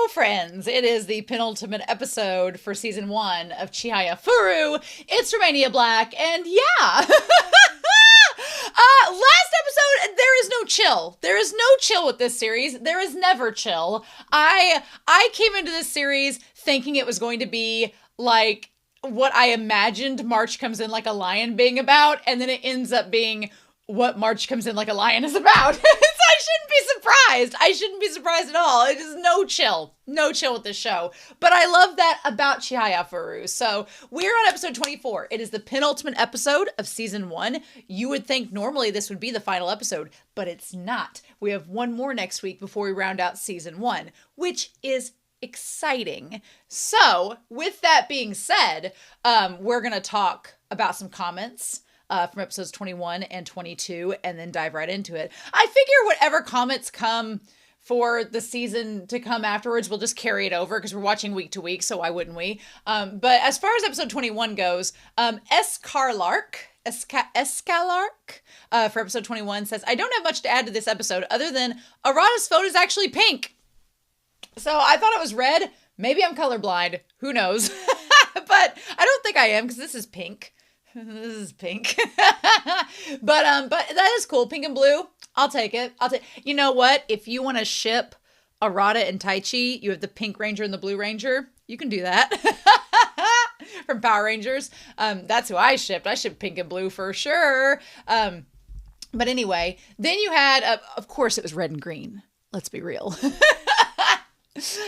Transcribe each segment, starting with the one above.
friends. It is the penultimate episode for season 1 of Chihayafuru. It's Romania Black, and yeah. Last episode, there is no chill. There is no chill with this series. There is never chill. I came into this series thinking it was going to be like what I imagined March Comes In Like a Lion being about, and then it ends up being what March Comes In Like a Lion is about. So I shouldn't be surprised. I shouldn't be surprised at all. It is no chill. No chill with this show. But I love that about Chihayafuru. So we're on episode 24. It is the penultimate episode of season 1. You would think normally this would be the final episode, but it's not. We have one more next week before we round out season 1, which is exciting. So with that being said, we're going to talk about some comments from episodes 21 and 22, and then dive right into it. I figure whatever comments come for the season to come afterwards, we'll just carry it over because we're watching week to week, so why wouldn't we? But as far as episode 21 goes, Escalark for episode 21 says, I don't have much to add to this episode other than Arata's phone is actually pink. So I thought it was red. Maybe I'm colorblind. Who knows? But I don't think I am because this is pink. This is pink. but that is cool. Pink and blue. I'll take it. You know what? If you want to ship Arata and Taichi, you have the Pink Ranger and the Blue Ranger. You can do that. From Power Rangers. That's who I shipped. I shipped pink and blue for sure. But anyway, then you had, of course it was red and green. Let's be real.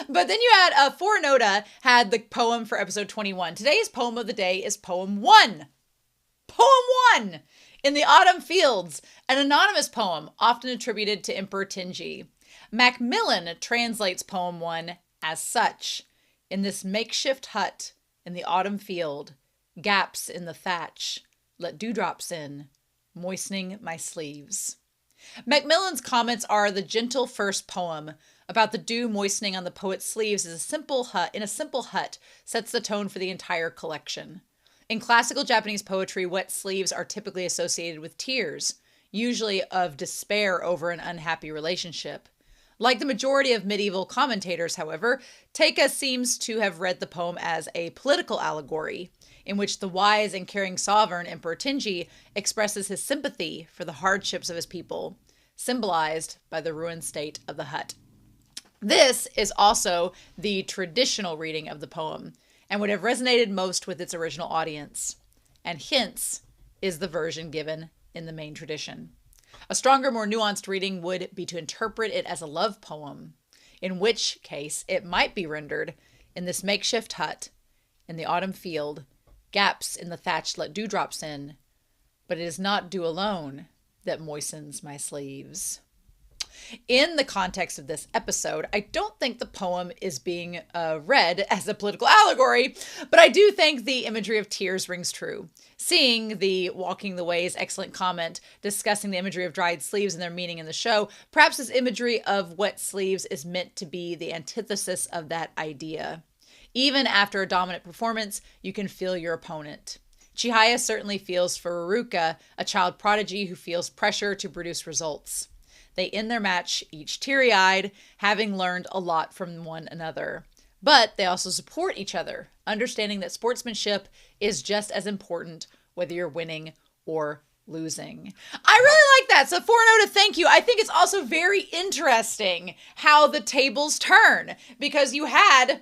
But then you had, Fornoda had the poem for episode 21. Today's poem of the day is poem 1. Poem 1! In the Autumn Fields, an anonymous poem often attributed to Emperor Tenji. Macmillan translates poem 1 as such. In this makeshift hut, in the autumn field, gaps in the thatch, let dewdrops in, moistening my sleeves. Macmillan's comments are the gentle first poem about the dew moistening on the poet's sleeves in a simple hut sets the tone for the entire collection. In classical Japanese poetry, wet sleeves are typically associated with tears, usually of despair over an unhappy relationship. Like the majority of medieval commentators, however, Teika seems to have read the poem as a political allegory, in which the wise and caring sovereign Emperor Tenji expresses his sympathy for the hardships of his people, symbolized by the ruined state of the hut. This is also the traditional reading of the poem, and would have resonated most with its original audience, and hence is the version given in the main tradition. A stronger, more nuanced reading would be to interpret it as a love poem, in which case it might be rendered, in this makeshift hut, in the autumn field, gaps in the thatch let dewdrops in, but it is not dew alone that moistens my sleeves. In the context of this episode, I don't think the poem is being read as a political allegory, but I do think the imagery of tears rings true. Seeing the Walking the Way's excellent comment discussing the imagery of dried sleeves and their meaning in the show, perhaps this imagery of wet sleeves is meant to be the antithesis of that idea. Even after a dominant performance, you can feel your opponent. Chihaya certainly feels for Ruruka, a child prodigy who feels pressure to produce results. They end their match each teary-eyed, having learned a lot from one another. But they also support each other, understanding that sportsmanship is just as important whether you're winning or losing. I really like that. So Fornoda, thank you. I think it's also very interesting how the tables turn, because you had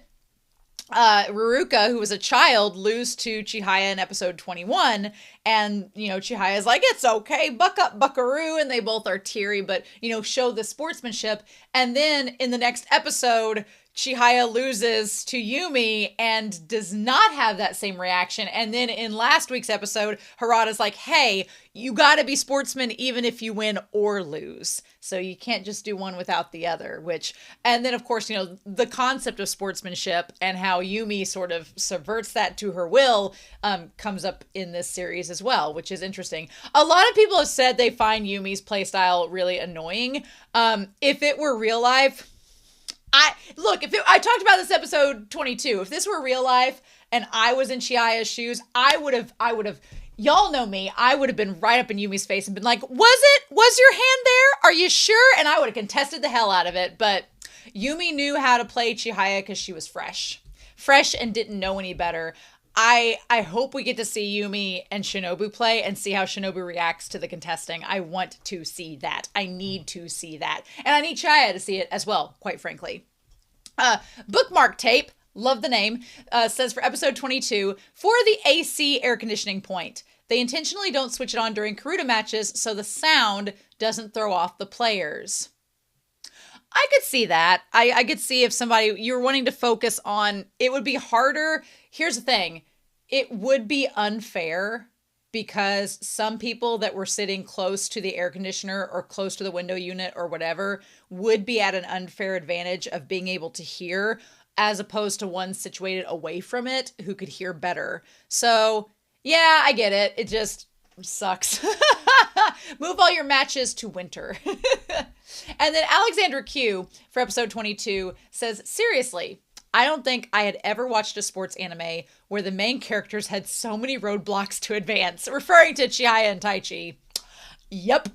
Ruruka, who was a child, lose to Chihaya in episode 21, and, Chihaya's like, it's okay, buck up, buckaroo, and they both are teary, but, show the sportsmanship, and then in the next episode, Chihaya loses to Yumi and does not have that same reaction. And then in last week's episode, Harada's like, hey, you gotta be sportsman even if you win or lose. So you can't just do one without the other, and then of course, the concept of sportsmanship and how Yumi sort of subverts that to her will comes up in this series as well, which is interesting. A lot of people have said they find Yumi's playstyle really annoying. If it were real life, I talked about this episode 22. If this were real life and I was in Chihaya's shoes, I would have, y'all know me, I would have been right up in Yumi's face and been like, was your hand there? Are you sure? And I would have contested the hell out of it. But Yumi knew how to play Chihaya because she was fresh and didn't know any better. I hope we get to see Yumi and Shinobu play and see how Shinobu reacts to the contesting. I want to see that. I need to see that. And I need Chihaya to see it as well, quite frankly. Bookmark tape, love the name, says for episode 22, for the AC air conditioning point. They intentionally don't switch it on during Karuta matches so the sound doesn't throw off the players. I could see that. I could see if somebody, you're wanting to focus on, it would be harder. Here's the thing. It would be unfair because some people that were sitting close to the air conditioner or close to the window unit or whatever would be at an unfair advantage of being able to hear as opposed to one situated away from it who could hear better. So yeah, I get it. It just sucks. Move all your matches to winter. And then Alexandra Q for episode 22 says, seriously, I don't think I had ever watched a sports anime where the main characters had so many roadblocks to advance, referring to Chihaya and Taichi. Yep.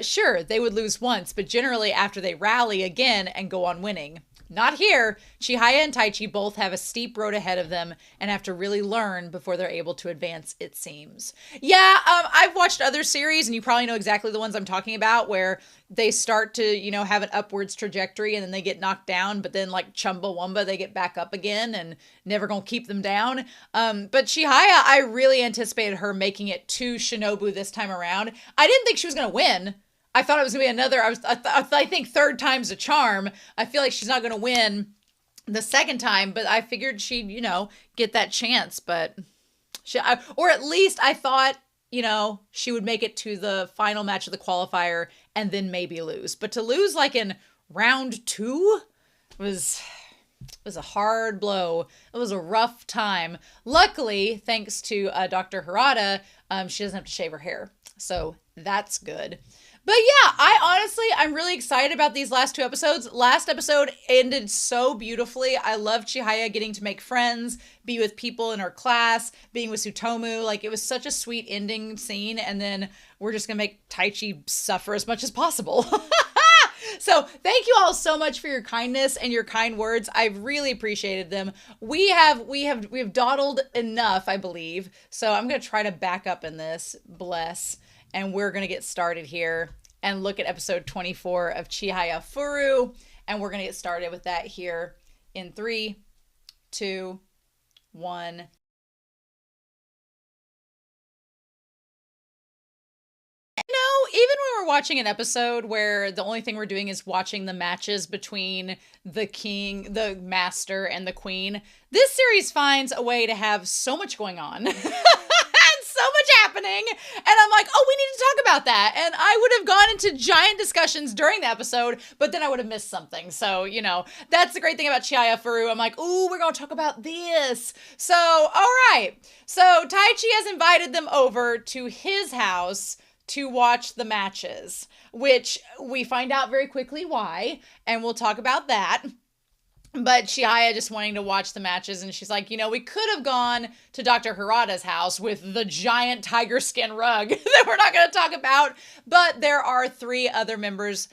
Sure, they would lose once, but generally after they rally again and go on winning. Not here. Chihaya and Taichi both have a steep road ahead of them and have to really learn before they're able to advance, it seems. Yeah, I've watched other series, and you probably know exactly the ones I'm talking about, where they start to, have an upwards trajectory and then they get knocked down, but then like Chumbawamba, they get back up again and never gonna keep them down. But Chihaya, I really anticipated her making it to Shinobu this time around. I didn't think she was gonna win. I thought it was going to be another, I think third time's a charm. I feel like she's not going to win the second time, but I figured she'd, get that chance. But, or at least I thought, she would make it to the final match of the qualifier and then maybe lose. But to lose like in round 2 was a hard blow. It was a rough time. Luckily, thanks to Dr. Harada, she doesn't have to shave her hair. So that's good. But yeah, I'm really excited about these last 2 episodes. Last episode ended so beautifully. I love Chihaya getting to make friends, be with people in her class, being with Tsutomu. Like, it was such a sweet ending scene. And then we're just going to make Taichi suffer as much as possible. So thank you all so much for your kindness and your kind words. I've really appreciated them. We have dawdled enough, I believe. So I'm going to try to back up in this. Bless. And we're going to get started here and look at episode 24 of Chihayafuru. And we're going to get started with that here in 3, 2, 1. Even when we're watching an episode where the only thing we're doing is watching the matches between the king, the master, and the queen, this series finds a way to have so much going on. So much happening, and I'm like, oh, we need to talk about that, and I would have gone into giant discussions during the episode, but then I would have missed something. So that's the great thing about Chihayafuru. I'm like, ooh, we're gonna talk about this. So all right, so Taichi has invited them over to his house to watch the matches, which we find out very quickly why, and we'll talk about that. But Chihaya just wanting to watch the matches, and she's like, we could have gone to Dr. Harada's house with the giant tiger skin rug that we're not going to talk about, but there are 3 other members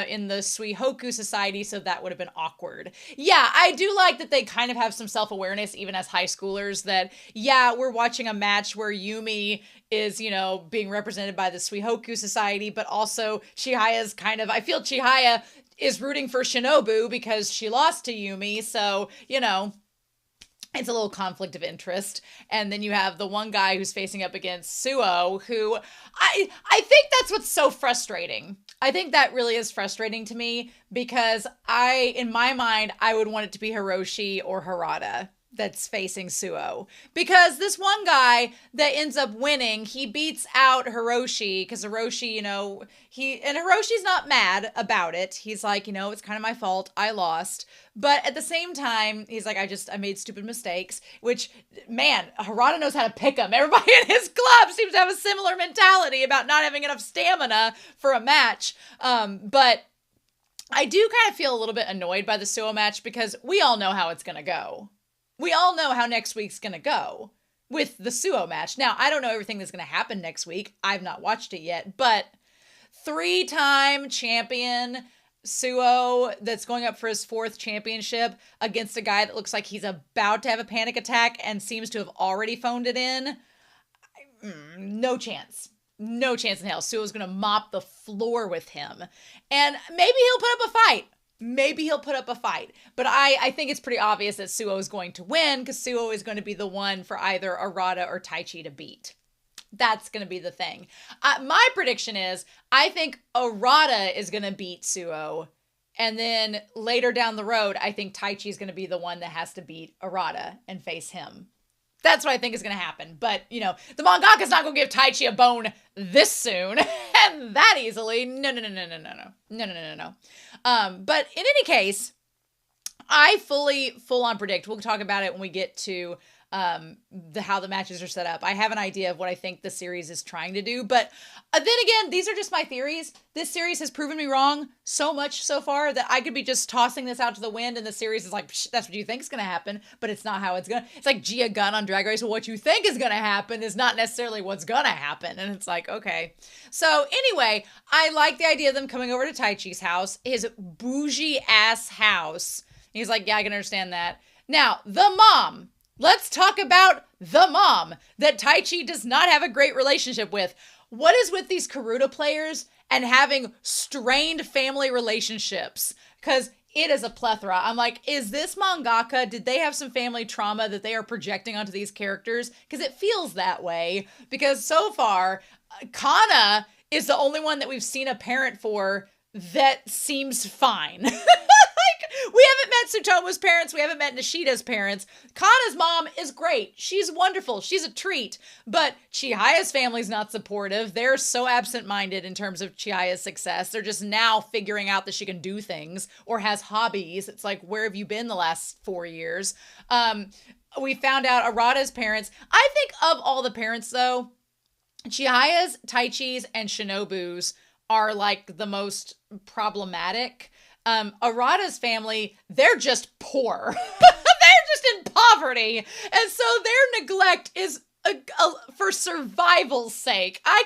in the Suihoku Society, so that would have been awkward. Yeah, I do like that they kind of have some self-awareness, even as high schoolers, that, yeah, we're watching a match where Yumi is, being represented by the Suihoku Society, but also Chihaya's I feel Chihaya is rooting for Shinobu because she lost to Yumi, so, it's a little conflict of interest. And then you have the one guy who's facing up against Suo, who I think that's what's so frustrating. I think that really is frustrating to me because in my mind, I would want it to be Hiroshi or Harada that's facing Suo, because this one guy that ends up winning, he beats out Hiroshi because Hiroshi, Hiroshi's not mad about it. He's like, it's kind of my fault. I lost. But at the same time, he's like, I made stupid mistakes, which, man, Harada knows how to pick him. Everybody in his club seems to have a similar mentality about not having enough stamina for a match. But I do kind of feel a little bit annoyed by the Suo match because we all know how it's going to go. We all know how next week's going to go with the Suo match. Now, I don't know everything that's going to happen next week. I've not watched it yet, but 3-time champion Suo that's going up for his 4th championship against a guy that looks like he's about to have a panic attack and seems to have already phoned it in. No chance. No chance in hell. Suo's going to mop the floor with him. And maybe he'll put up a fight. Maybe he'll put up a fight. But I think it's pretty obvious that Suo is going to win because Suo is going to be the one for either Arata or Taichi to beat. That's going to be the thing. My prediction is I think Arata is going to beat Suo. And then later down the road, I think Taichi is going to be the one that has to beat Arata and face him. That's what I think is going to happen. But, you know, the mangaka's not going to give Taichi a bone this soon and that easily. No. But in any case, I full on predict. We'll talk about it when we get to how the matches are set up. I have an idea of what I think the series is trying to do, but then again, these are just my theories. This series has proven me wrong so much so far that I could be just tossing this out to the wind and the series is like, that's what you think is going to happen, but it's not how it's going to. It's like Gia Gunn on Drag Race. Well, what you think is going to happen is not necessarily what's going to happen. And it's like, okay. So anyway, I like the idea of them coming over to Taichi's house, his bougie ass house. He's like, yeah, I can understand that. Now, the mom. Let's talk about the mom that Taichi does not have a great relationship with. What is with these Karuta players and having strained family relationships? Because it is a plethora. I'm like, is this mangaka, did they have some family trauma that they are projecting onto these characters? Because it feels that way. Because so far, Kana is the only one that we've seen a parent for that seems fine. We haven't met Tsutomu's parents. We haven't met Nishida's parents. Kana's mom is great. She's wonderful. She's a treat. But Chihaya's family's not supportive. They're so absent-minded in terms of Chihaya's success. They're just now figuring out that she can do things or has hobbies. It's like, where have you been the last 4 years? We found out Arata's parents. I think of all the parents, though, Chihaya's, Taichi's, and Shinobu's are like the most problematic. Arata's family, they're just poor. They're just in poverty. And so their neglect is for survival's sake. I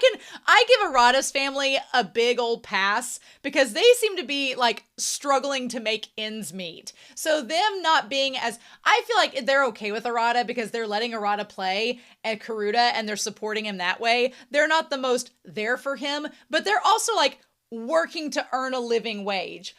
give Arata's family a big old pass because they seem to be like struggling to make ends meet. So them not being as, I feel like they're okay with Arata because they're letting Arata play at Karuta and they're supporting him that way. They're not the most there for him, but they're also like working to earn a living wage.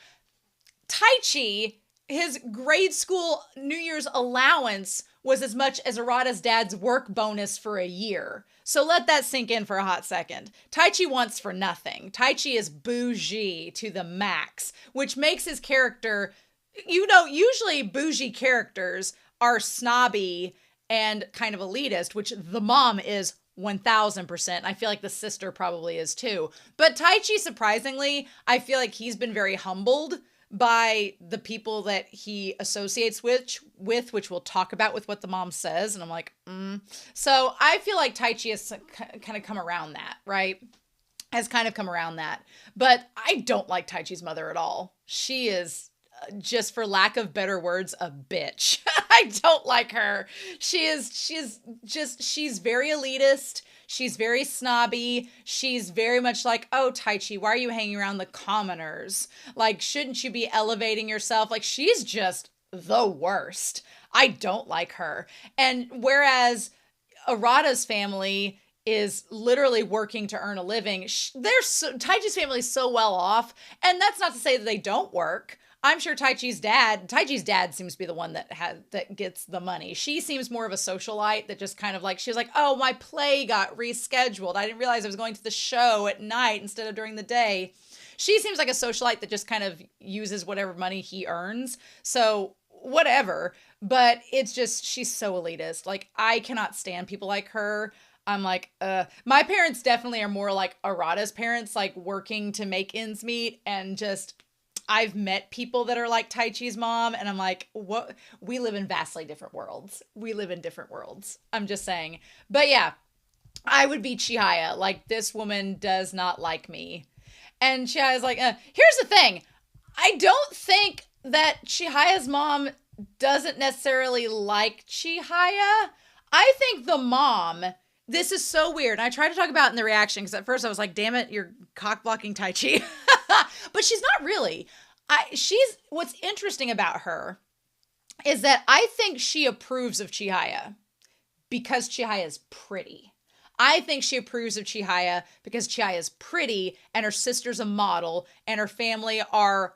Taichi, his grade school New Year's allowance was as much as Arata's dad's work bonus for a year. So let that sink in for a hot second. Taichi wants for nothing. Taichi is bougie to the max, which makes his character, you know, usually bougie characters are snobby and kind of elitist, which the mom is 1000%. I feel like the sister probably is too. But Taichi, surprisingly, I feel like he's been very humbled by the people that he associates with, which we'll talk about with what the mom says. And I'm like, So I feel like Taichi has kind of come around that, right? Has kind of come around that. But I don't like Taichi's mother at all. She is, just for lack of better words, a bitch. I don't like her. She's very elitist. She's very snobby. She's very much like, oh, Taichi, why are you hanging around the commoners? Like, shouldn't you be elevating yourself? Like, she's just the worst. I don't like her. And whereas Arata's family is literally working to earn a living, Taichi's family is so well off. And that's not to say that they don't work. I'm sure Taichi's dad seems to be the one that gets the money. She seems more of a socialite that just kind of like, she was like, oh, my play got rescheduled. I didn't realize I was going to the show at night instead of during the day. She seems like a socialite that just kind of uses whatever money he earns. So whatever, but it's just, she's so elitist. Like, I cannot stand people like her. I'm like, my parents definitely are more like Arata's parents, like working to make ends meet, and just, I've met people that are like Taichi's mom, and I'm like, what? We live in vastly different worlds. We live in different worlds. I'm just saying. But yeah, I would be Chihaya. Like, this woman does not like me. And Chihaya's like, here's the thing. I don't think that Chihaya's mom doesn't necessarily like Chihaya. I think the mom, this is so weird. And I tried to talk about it in the reaction because at first I was like, damn it, you're cock blocking Taichi. But she's not really. what's interesting about her is that I think she approves of Chihaya because Chihaya is pretty. I think she approves of Chihaya because Chihaya is pretty and her sister's a model and her family are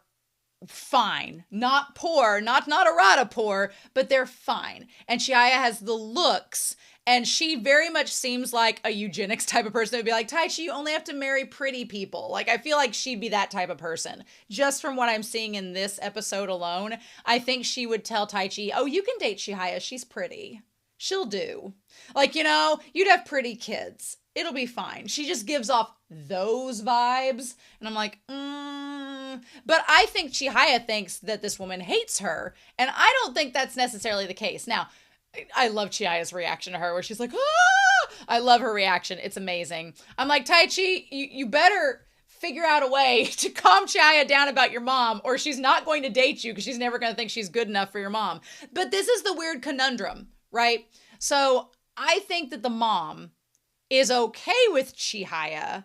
fine. Not poor, not Arata poor, but they're fine. And Chihaya has the looks, and she very much seems like a eugenics type of person that would be like, Taichi, you only have to marry pretty people. Like, I feel like she'd be that type of person. Just from what I'm seeing in this episode alone, I think she would tell Taichi, oh, you can date Chihaya. She's pretty. She'll do. Like, you'd have pretty kids. It'll be fine. She just gives off those vibes. And I'm like, But I think Chihaya thinks that this woman hates her. And I don't think that's necessarily the case. Now, I love Chihaya's reaction to her where she's like, ah! I love her reaction. It's amazing. I'm like, Taichi, you better figure out a way to calm Chihaya down about your mom, or she's not going to date you because she's never going to think she's good enough for your mom. But this is the weird conundrum, right? So I think that the mom is okay with Chihaya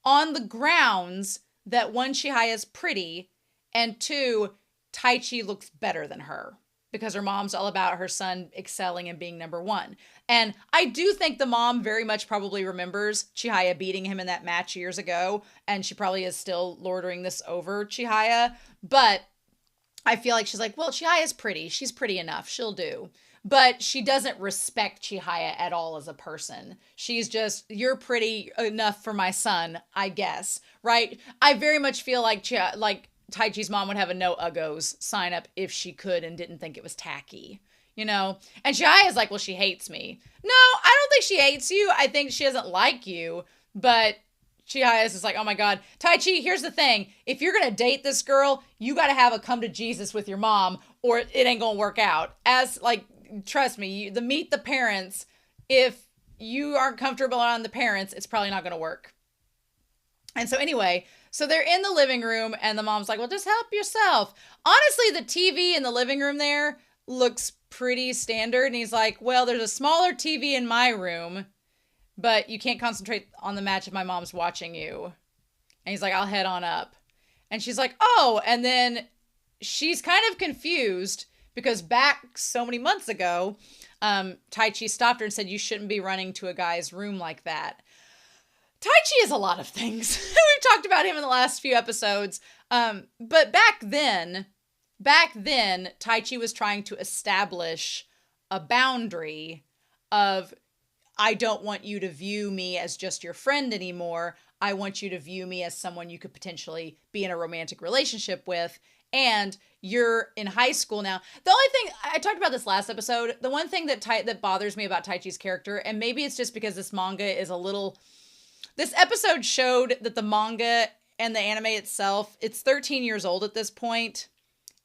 on the grounds that one, Chihaya's pretty, and two, Taichi looks better than her because her mom's all about her son excelling and being number one. And I do think the mom very much probably remembers Chihaya beating him in that match years ago, and she probably is still lording this over Chihaya, but I feel like she's like, well, Chihaya's pretty. She's pretty enough. She'll do. But she doesn't respect Chihaya at all as a person. She's just, you're pretty enough for my son, I guess, right? I very much feel like Taichi's mom would have a no uggos sign up if she could and didn't think it was tacky, And Chihaya's like, well, she hates me. No, I don't think she hates you. I think she doesn't like you, but Chihaya's is like, oh my God, Taichi, here's the thing. If you're going to date this girl, you got to have a come to Jesus with your mom or it ain't going to work out. Trust me, meet the parents. If you aren't comfortable around the parents, it's probably not going to work. And so anyway, so they're in the living room and the mom's like, well, just help yourself. Honestly, the TV in the living room there looks pretty standard. And he's like, well, there's a smaller TV in my room, but you can't concentrate on the match if my mom's watching you. And he's like, I'll head on up. And she's like, oh, and then she's kind of confused because back so many months ago, Taichi stopped her and said, you shouldn't be running to a guy's room like that. Taichi is a lot of things. We've talked about him in the last few episodes. But back then, Taichi was trying to establish a boundary of, I don't want you to view me as just your friend anymore. I want you to view me as someone you could potentially be in a romantic relationship with. And you're in high school now. The only thing, I talked about this last episode, the one thing that bothers me about Taichi's character, and maybe it's just because this manga is this episode showed that the manga and the anime itself, it's 13 years old at this point.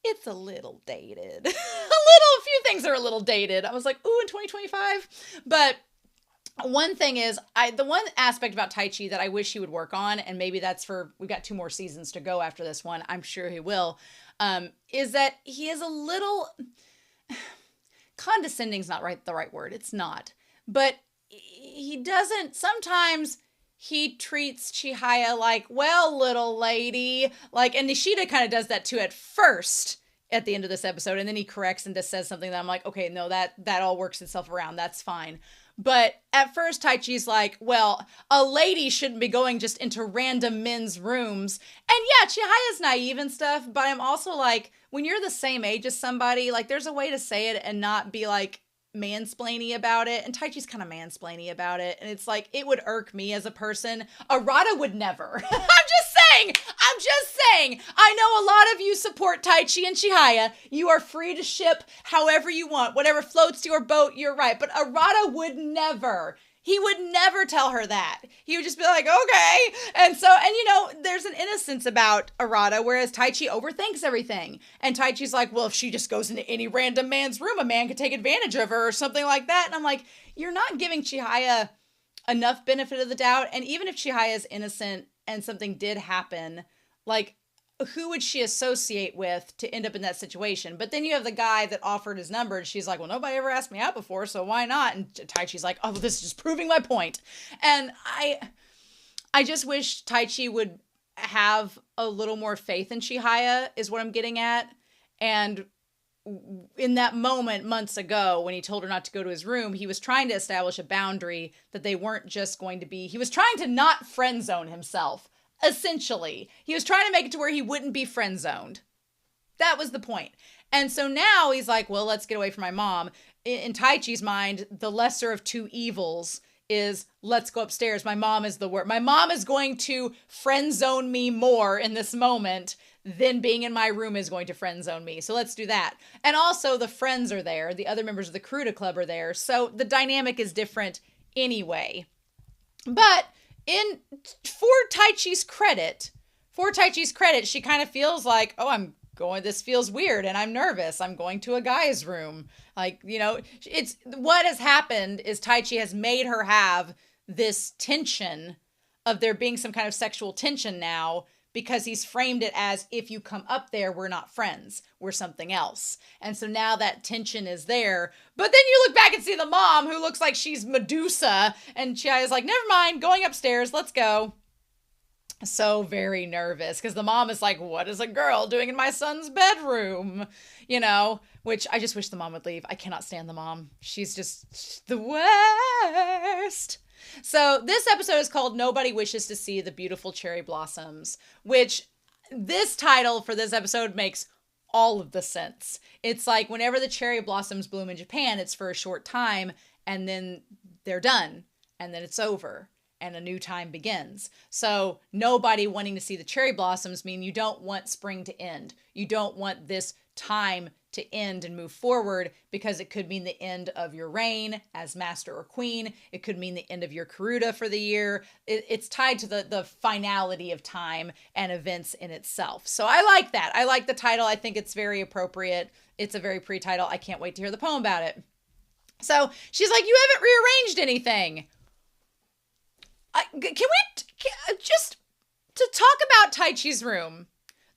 It's a little dated. A few things are a little dated. I was like, ooh, in 2025? But one thing is, the one aspect about Taichi that I wish he would work on, and maybe we've got 2 more seasons to go after this one, I'm sure he will, is that he is a little, condescending is not the right word, it's not, but he doesn't, sometimes he treats Chihaya like, well, little lady, and Nishida kind of does that too at first, at the end of this episode, and then he corrects and just says something that I'm like, okay, no, that all works itself around, that's fine. But at first, Taichi's like, well, a lady shouldn't be going just into random men's rooms. And yeah, Chihaya's naive and stuff, but I'm also like, when you're the same age as somebody, there's a way to say it and not be mansplaining about it. And Taichi's kind of mansplaining about it. And it's like, it would irk me as a person. Arata would never. I'm just saying. I know a lot of you support Taichi and Chihaya. You are free to ship however you want. Whatever floats your boat, you're right. But Arata would never. He would never tell her that. He would just be like, okay. And there's an innocence about Arata, whereas Taichi overthinks everything. And Taichi's like, well, if she just goes into any random man's room, a man could take advantage of her or something like that. And I'm like, you're not giving Chihaya enough benefit of the doubt. And even if Chihaya is innocent and something did happen, who would she associate with to end up in that situation? But then you have the guy that offered his number and she's like, well, nobody ever asked me out before, so why not? And Taichi's like, oh, this is just proving my point. And I just wish Taichi would have a little more faith in Chihaya is what I'm getting at. And in that moment months ago when he told her not to go to his room, he was trying to establish a boundary that they weren't just going to be, he was trying to not friend zone himself, essentially. He was trying to make it to where he wouldn't be friend zoned. That was the point. And so now he's like, well, let's get away from my mom. In Taichi's mind, the lesser of two evils is let's go upstairs. My mom is the worst. My mom is going to friend zone me more in this moment than being in my room is going to friend zone me. So let's do that. And also the friends are there. The other members of the Karuta Club are there. So the dynamic is different anyway. But for Taichi's credit, she kind of feels like, oh, this feels weird and I'm nervous. I'm going to a guy's room. Like, it's what has happened is Taichi has made her have this tension of there being some kind of sexual tension now because he's framed it as if you come up there, we're not friends, we're something else. And so now that tension is there. But then you look back and see the mom who looks like she's Medusa and Chihaya's like, never mind, going upstairs, let's go. So very nervous because the mom is like, what is a girl doing in my son's bedroom? Which I just wish the mom would leave. I cannot stand the mom. She's just the worst. So this episode is called Nobody Wishes to See the Beautiful Cherry Blossoms, which this title for this episode makes all of the sense. It's like whenever the cherry blossoms bloom in Japan, it's for a short time and then they're done and then it's over. And a new time begins. So nobody wanting to see the cherry blossoms mean you don't want spring to end. You don't want this time to end and move forward because it could mean the end of your reign as master or queen. It could mean the end of your Karuta for the year. It's tied to the finality of time and events in itself. So I like that. I like the title. I think it's very appropriate. It's a very pretty title. I can't wait to hear the poem about it. So she's like, you haven't rearranged anything. Can we just to talk about Taichi's room,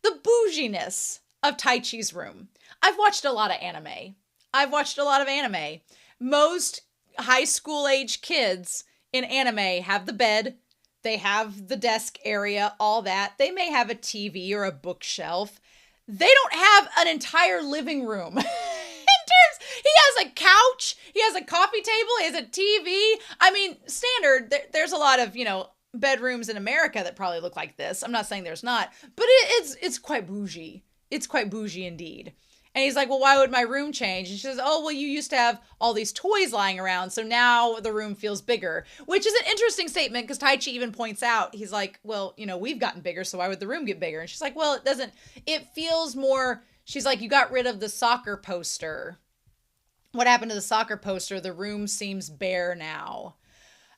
the bouginess of Taichi's room. I've watched a lot of anime. Most high school age kids in anime have the bed, they have the desk area, all that. They may have a TV or a bookshelf. They don't have an entire living room. He has a couch, he has a coffee table, he has a TV. I mean, standard, there's a lot of, bedrooms in America that probably look like this. I'm not saying there's not, but it's quite bougie. It's quite bougie indeed. And he's like, well, why would my room change? And she says, oh, well, you used to have all these toys lying around, so now the room feels bigger, which is an interesting statement because Taichi even points out, he's like, well, we've gotten bigger, so why would the room get bigger? And she's like, well, it feels more, she's like, you got rid of the soccer poster. What happened to the soccer poster? The room seems bare now.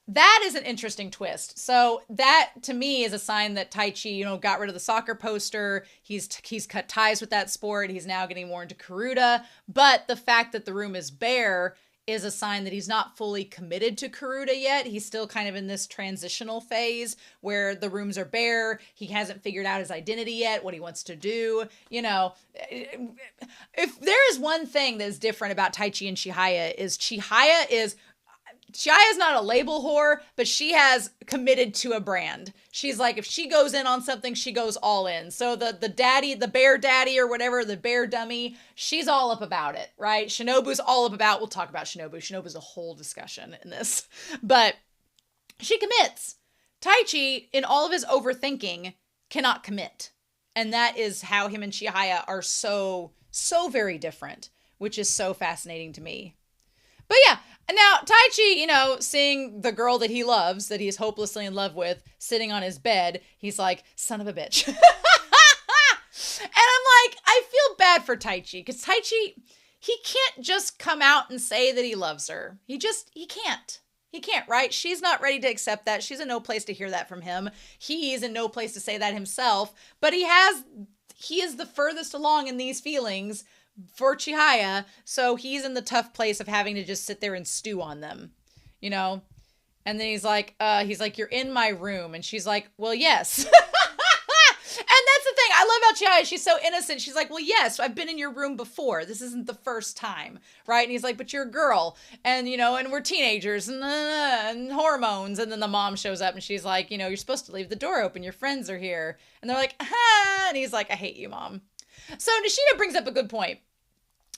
That is an interesting twist. So that to me is a sign that Taichi, got rid of the soccer poster. He's cut ties with that sport. He's now getting more into Karuta. But the fact that the room is bare is a sign that he's not fully committed to Karuta yet. He's still kind of in this transitional phase where the rooms are bare. He hasn't figured out his identity yet, what he wants to do. If there is one thing that is different about Taichi and Chihaya is Chihaya's not a label whore, but she has committed to a brand. She's like, if she goes in on something, she goes all in. So the daddy, the bear daddy or whatever, the bear dummy, she's all up about it, right? Shinobu's all up about, we'll talk about Shinobu. Shinobu's a whole discussion in this. But she commits. Taichi, in all of his overthinking, cannot commit. And that is how him and Chihaya are so very different, which is so fascinating to me. But yeah, now Taichi, seeing the girl that he loves, that he's hopelessly in love with, sitting on his bed, he's like, son of a bitch. And I'm like, I feel bad for Taichi, because Taichi, he can't just come out and say that he loves her. He can't. He can't, right? She's not ready to accept that. She's in no place to hear that from him. He's in no place to say that himself. But he is the furthest along in these feelings for Chihaya, so he's in the tough place of having to just sit there and stew on them, And then he's like, you're in my room. And she's like, well, yes. And that's the thing. I love how Chihaya, she's so innocent. She's like, well, yes, I've been in your room before. This isn't the first time, right? And he's like, but you're a girl, and, and we're teenagers, and hormones. And then the mom shows up, and she's like, you're supposed to leave the door open. Your friends are here. And they're like, and he's like, I hate you, Mom. So Nishida brings up a good point.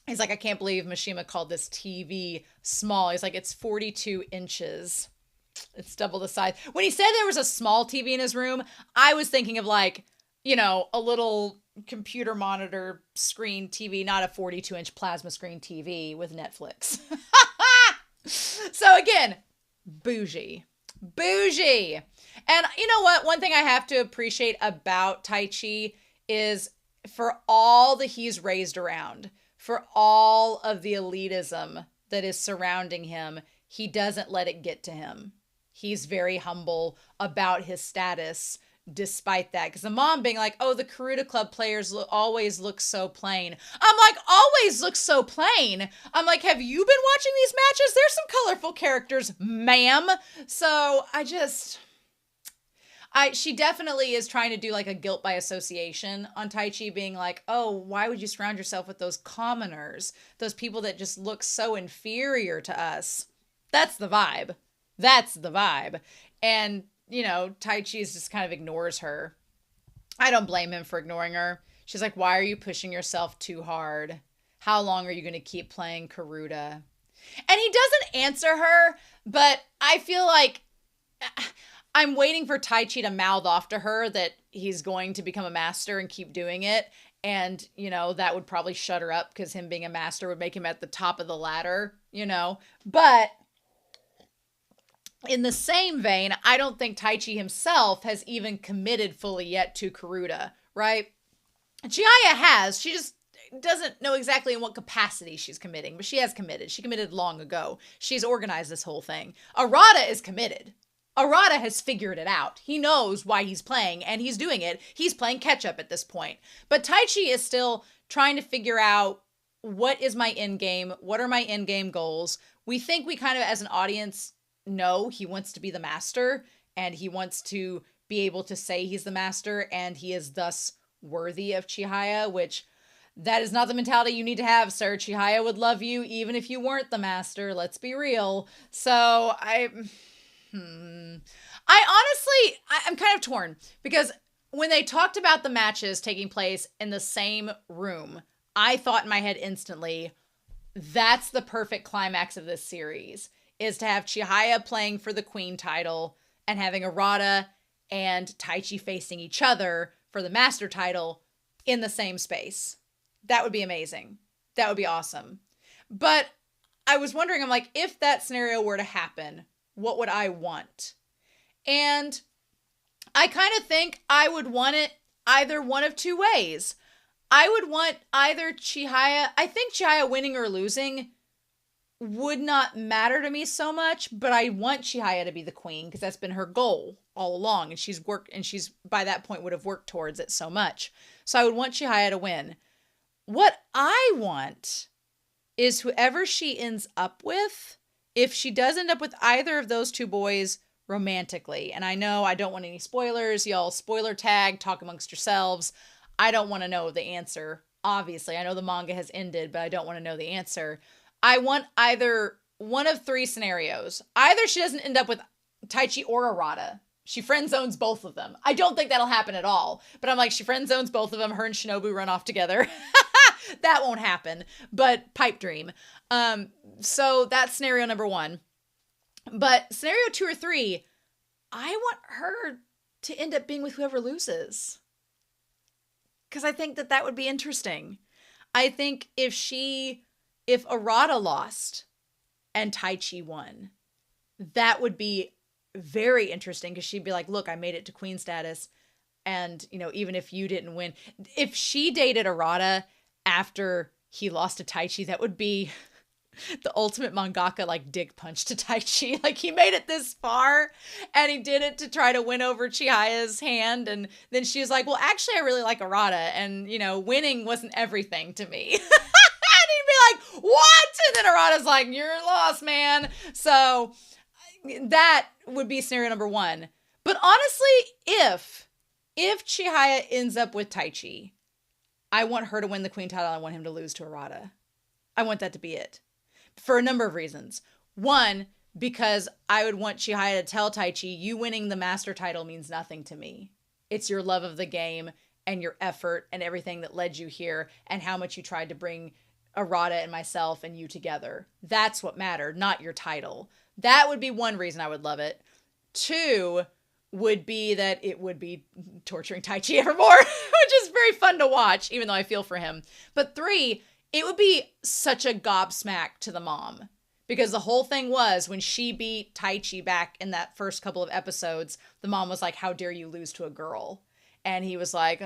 He's like, I can't believe Mishima called this TV small. He's like, it's 42 inches. It's double the size. When he said there was a small TV in his room, I was thinking of like, a little computer monitor screen TV, not a 42-inch plasma screen TV with Netflix. So again, bougie. Bougie. And you know what? One thing I have to appreciate about Taichi is for all that he's raised around, for all of the elitism that is surrounding him, he doesn't let it get to him. He's very humble about his status despite that. Because the mom being like, oh, the Karuta Club players always look so plain. I'm like, always look so plain? I'm like, have you been watching these matches? There's some colorful characters, ma'am. So she definitely is trying to do like a guilt by association on Taichi, being like, oh, why would you surround yourself with those commoners? Those people that just look so inferior to us. That's the vibe. That's the vibe. And, Taichi just kind of ignores her. I don't blame him for ignoring her. She's like, why are you pushing yourself too hard? How long are you going to keep playing Karuta? And he doesn't answer her, but I feel like I'm waiting for Taichi to mouth off to her that he's going to become a master and keep doing it. And, that would probably shut her up because him being a master would make him at the top of the ladder, But in the same vein, I don't think Taichi himself has even committed fully yet to Karuta, right? Chihaya has. She just doesn't know exactly in what capacity she's committing, but she has committed. She committed long ago. She's organized this whole thing. Arata is committed. Arata has figured it out. He knows why he's playing, and he's doing it. He's playing catch-up at this point. But Taichi is still trying to figure out, what is my end game? What are my end game goals? We think we kind of, as an audience, know he wants to be the master, and he wants to be able to say he's the master, and he is thus worthy of Chihaya, which that is not the mentality you need to have, sir. Chihaya would love you even if you weren't the master. Let's be real. So I'm kind of torn, because when they talked about the matches taking place in the same room, I thought in my head instantly, that's the perfect climax of this series, is to have Chihaya playing for the Queen title and having Arata and Taichi facing each other for the Master title in the same space. That would be amazing. That would be awesome. But I was wondering, I'm like, if that scenario were to happen, what would I want? And I kind of think I would want it either one of two ways. I would want either Chihaya, I think Chihaya winning or losing would not matter to me so much, but I want Chihaya to be the queen because that's been her goal all along, and she's by that point would have worked towards it so much. So I would want Chihaya to win. What I want is whoever she ends up with, if she does end up with either of those two boys romantically, and I know I don't want any spoilers, y'all spoiler tag, talk amongst yourselves. I don't want to know the answer. Obviously, I know the manga has ended, but I don't want to know the answer. I want either one of three scenarios. Either she doesn't end up with Taichi or Arata. She friend zones both of them. I don't think that'll happen at all. But I'm like, she friend zones both of them. Her and Shinobu run off together. That won't happen. But pipe dream. So that's scenario number one. But scenario 2 or 3, I want her to end up being with whoever loses. Because I think that would be interesting. I think if Arata lost and Taichi won, that would be very interesting, because she'd be like, look, I made it to queen status. And, even if you didn't win, if she dated Arata after he lost to Taichi, that would be the ultimate mangaka, like, dick punch to Taichi. Like, he made it this far and he did it to try to win over Chihaya's hand. And then she was like, well, actually, I really like Arata, and, winning wasn't everything to me. Like, what? And then Arata's like, you're lost, man. So that would be scenario number 1. But honestly, if if Chihaya ends up with Taichi, I want her to win the queen title. I want him to lose to Arata. I want that to be it. For a number of reasons. One, because I would want Chihaya to tell Taichi, you winning the master title means nothing to me. It's your love of the game and your effort and everything that led you here and how much you tried to bring Arata and myself and you together. That's what mattered, not your title. That would be one reason I would love it. Two would be that it would be torturing Taichi evermore, which is very fun to watch, even though I feel for him. But three, it would be such a gobsmack to the mom. Because the whole thing was, when she beat Taichi back in that first couple of episodes, the mom was like, how dare you lose to a girl? And he was like,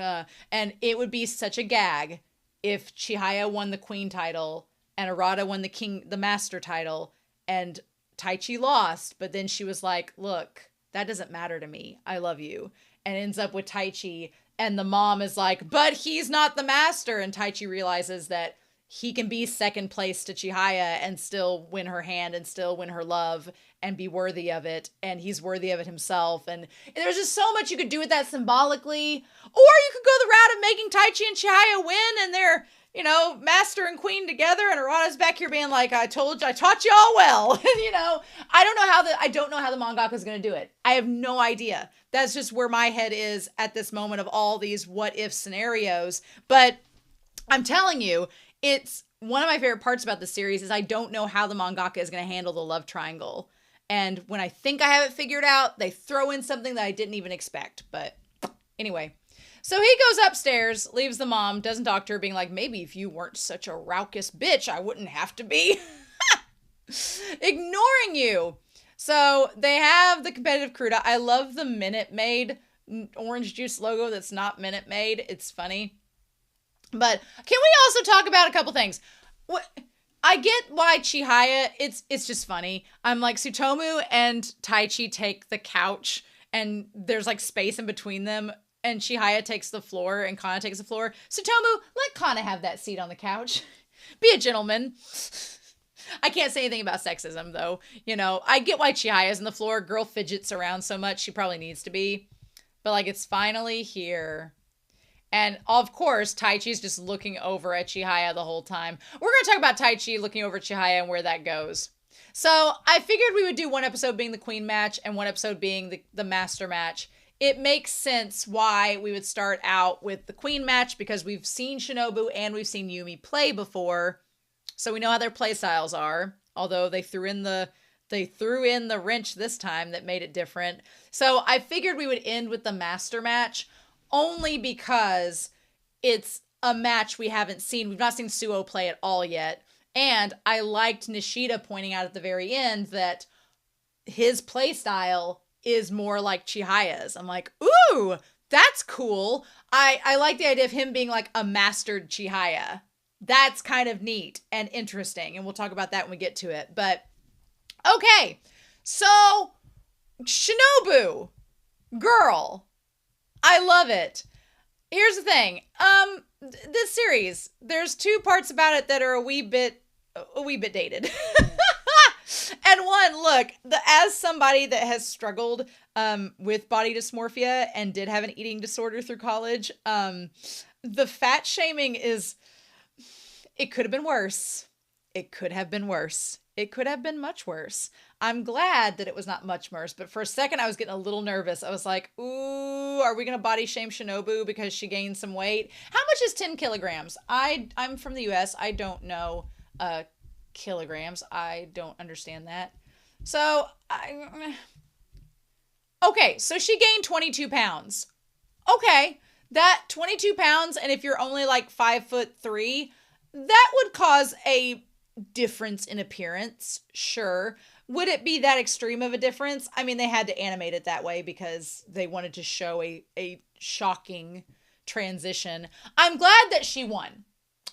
and it would be such a gag if Chihaya won the queen title and Arata won the master title and Taichi lost. But then she was like, look, that doesn't matter to me. I love you. And ends up with Taichi. And the mom is like, but he's not the master. And Taichi realizes that he can be second place to Chihaya and still win her hand and still win her love and be worthy of it. And he's worthy of it himself. And there's just so much you could do with that symbolically. Or you could go the route of making Taichi and Chihaya win and they're, you know, master and queen together. And Arata's back here being like, I taught you all well. You know, I don't know how the mangaka is going to do it. I have no idea. That's just where my head is at this moment of all these what if scenarios. But I'm telling you, it's one of my favorite parts about the series is I don't know how the mangaka is going to handle the love triangle. And when I think I have it figured out, they throw in something that I didn't even expect. But anyway, so he goes upstairs, leaves the mom, doesn't talk to her, being like, maybe if you weren't such a raucous bitch, I wouldn't have to be ignoring you. So they have the competitive cruda. I love the Minute Maid orange juice logo that's not Minute Maid. It's funny. But can we also talk about a couple things? I get why Chihaya, it's just funny. I'm like, Tsutomu and Taichi take the couch and there's like space in between them and Chihaya takes the floor and Kana takes the floor. Tsutomu, let Kana have that seat on the couch. Be a gentleman. I can't say anything about sexism though. You know, I get why Chihaya's on the floor. Girl fidgets around so much. She probably needs to be. But like, it's finally here. And of course, Taichi's just looking over at Chihaya the whole time. We're going to talk about Taichi looking over at Chihaya and where that goes. So I figured we would do one episode being the queen match and one episode being the master match. It makes sense why we would start out with the queen match because we've seen Shinobu and we've seen Yumi play before. So we know how their play styles are. Although they threw in the wrench this time that made it different. So I figured we would end with the master match. Only because it's a match we haven't seen. We've not seen Suo play at all yet. And I liked Nishida pointing out at the very end that his play style is more like Chihaya's. I'm like, ooh, that's cool. I like the idea of him being like a mastered Chihaya. That's kind of neat and interesting. And we'll talk about that when we get to it. But, okay. So, Shinobu. Girl. I love it. Here's the thing. This series, there's two parts about it that are a wee bit dated. And one, look, as somebody that has struggled with body dysmorphia and did have an eating disorder through college, the fat shaming it could have been worse. It could have been worse. It could have been much worse. I'm glad that it was not much worse, but for a second I was getting a little nervous. I was like, ooh, are we going to body shame Shinobu because she gained some weight? How much is 10 kilograms? I'm from the US. I don't know kilograms. I don't understand that. So, okay, so she gained 22 pounds. Okay, that 22 pounds, and if you're only like 5'3", that would cause a difference in appearance, sure. Would it be that extreme of a difference? I mean, they had to animate it that way because they wanted to show a shocking transition. I'm glad that she won.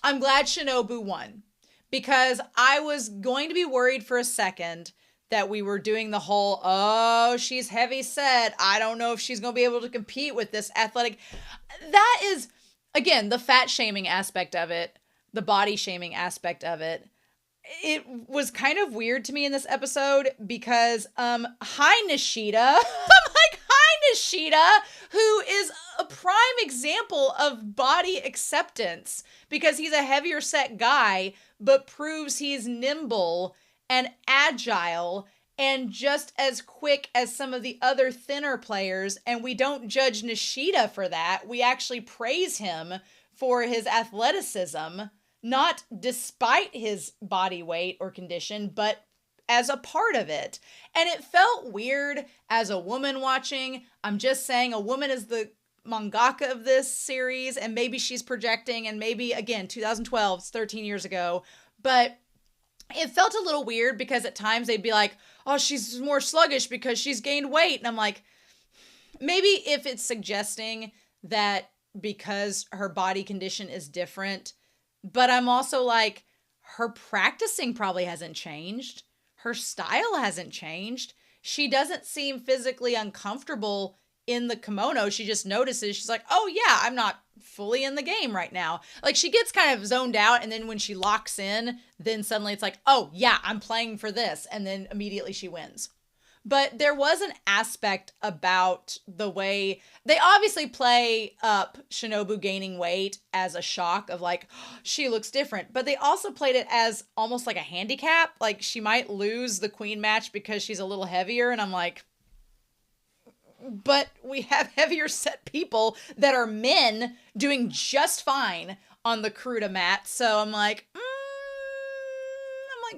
I'm glad Shinobu won because I was going to be worried for a second that we were doing the whole, oh, she's heavy set. I don't know if she's going to be able to compete with this athletic. That is, again, the fat shaming aspect of it, the body shaming aspect of it. It was kind of weird to me in this episode because, hi Nishida. I'm like, hi Nishida, who is a prime example of body acceptance because he's a heavier set guy, but proves he's nimble and agile and just as quick as some of the other thinner players. And we don't judge Nishida for that. We actually praise him for his athleticism, not despite his body weight or condition, but as a part of it. And it felt weird as a woman watching. I'm just saying, a woman is the mangaka of this series, and maybe she's projecting, and maybe, again, 2012, it's 13 years ago, but it felt a little weird because at times they'd be like, oh, she's more sluggish because she's gained weight. And I'm like, maybe if it's suggesting that because her body condition is different, but I'm also like, her practicing probably hasn't changed. Her style hasn't changed. She doesn't seem physically uncomfortable in the kimono. She just notices, she's like, oh yeah, I'm not fully in the game right now. Like, she gets kind of zoned out, and then when she locks in, then suddenly it's like, oh yeah, I'm playing for this, and then immediately she wins. But there was an aspect about the way they obviously play up Shinobu gaining weight as a shock of like, oh, she looks different. But they also played it as almost like a handicap. Like, she might lose the queen match because she's a little heavier. And I'm like, but we have heavier set people that are men doing just fine on the Kuruda mat. So I'm like,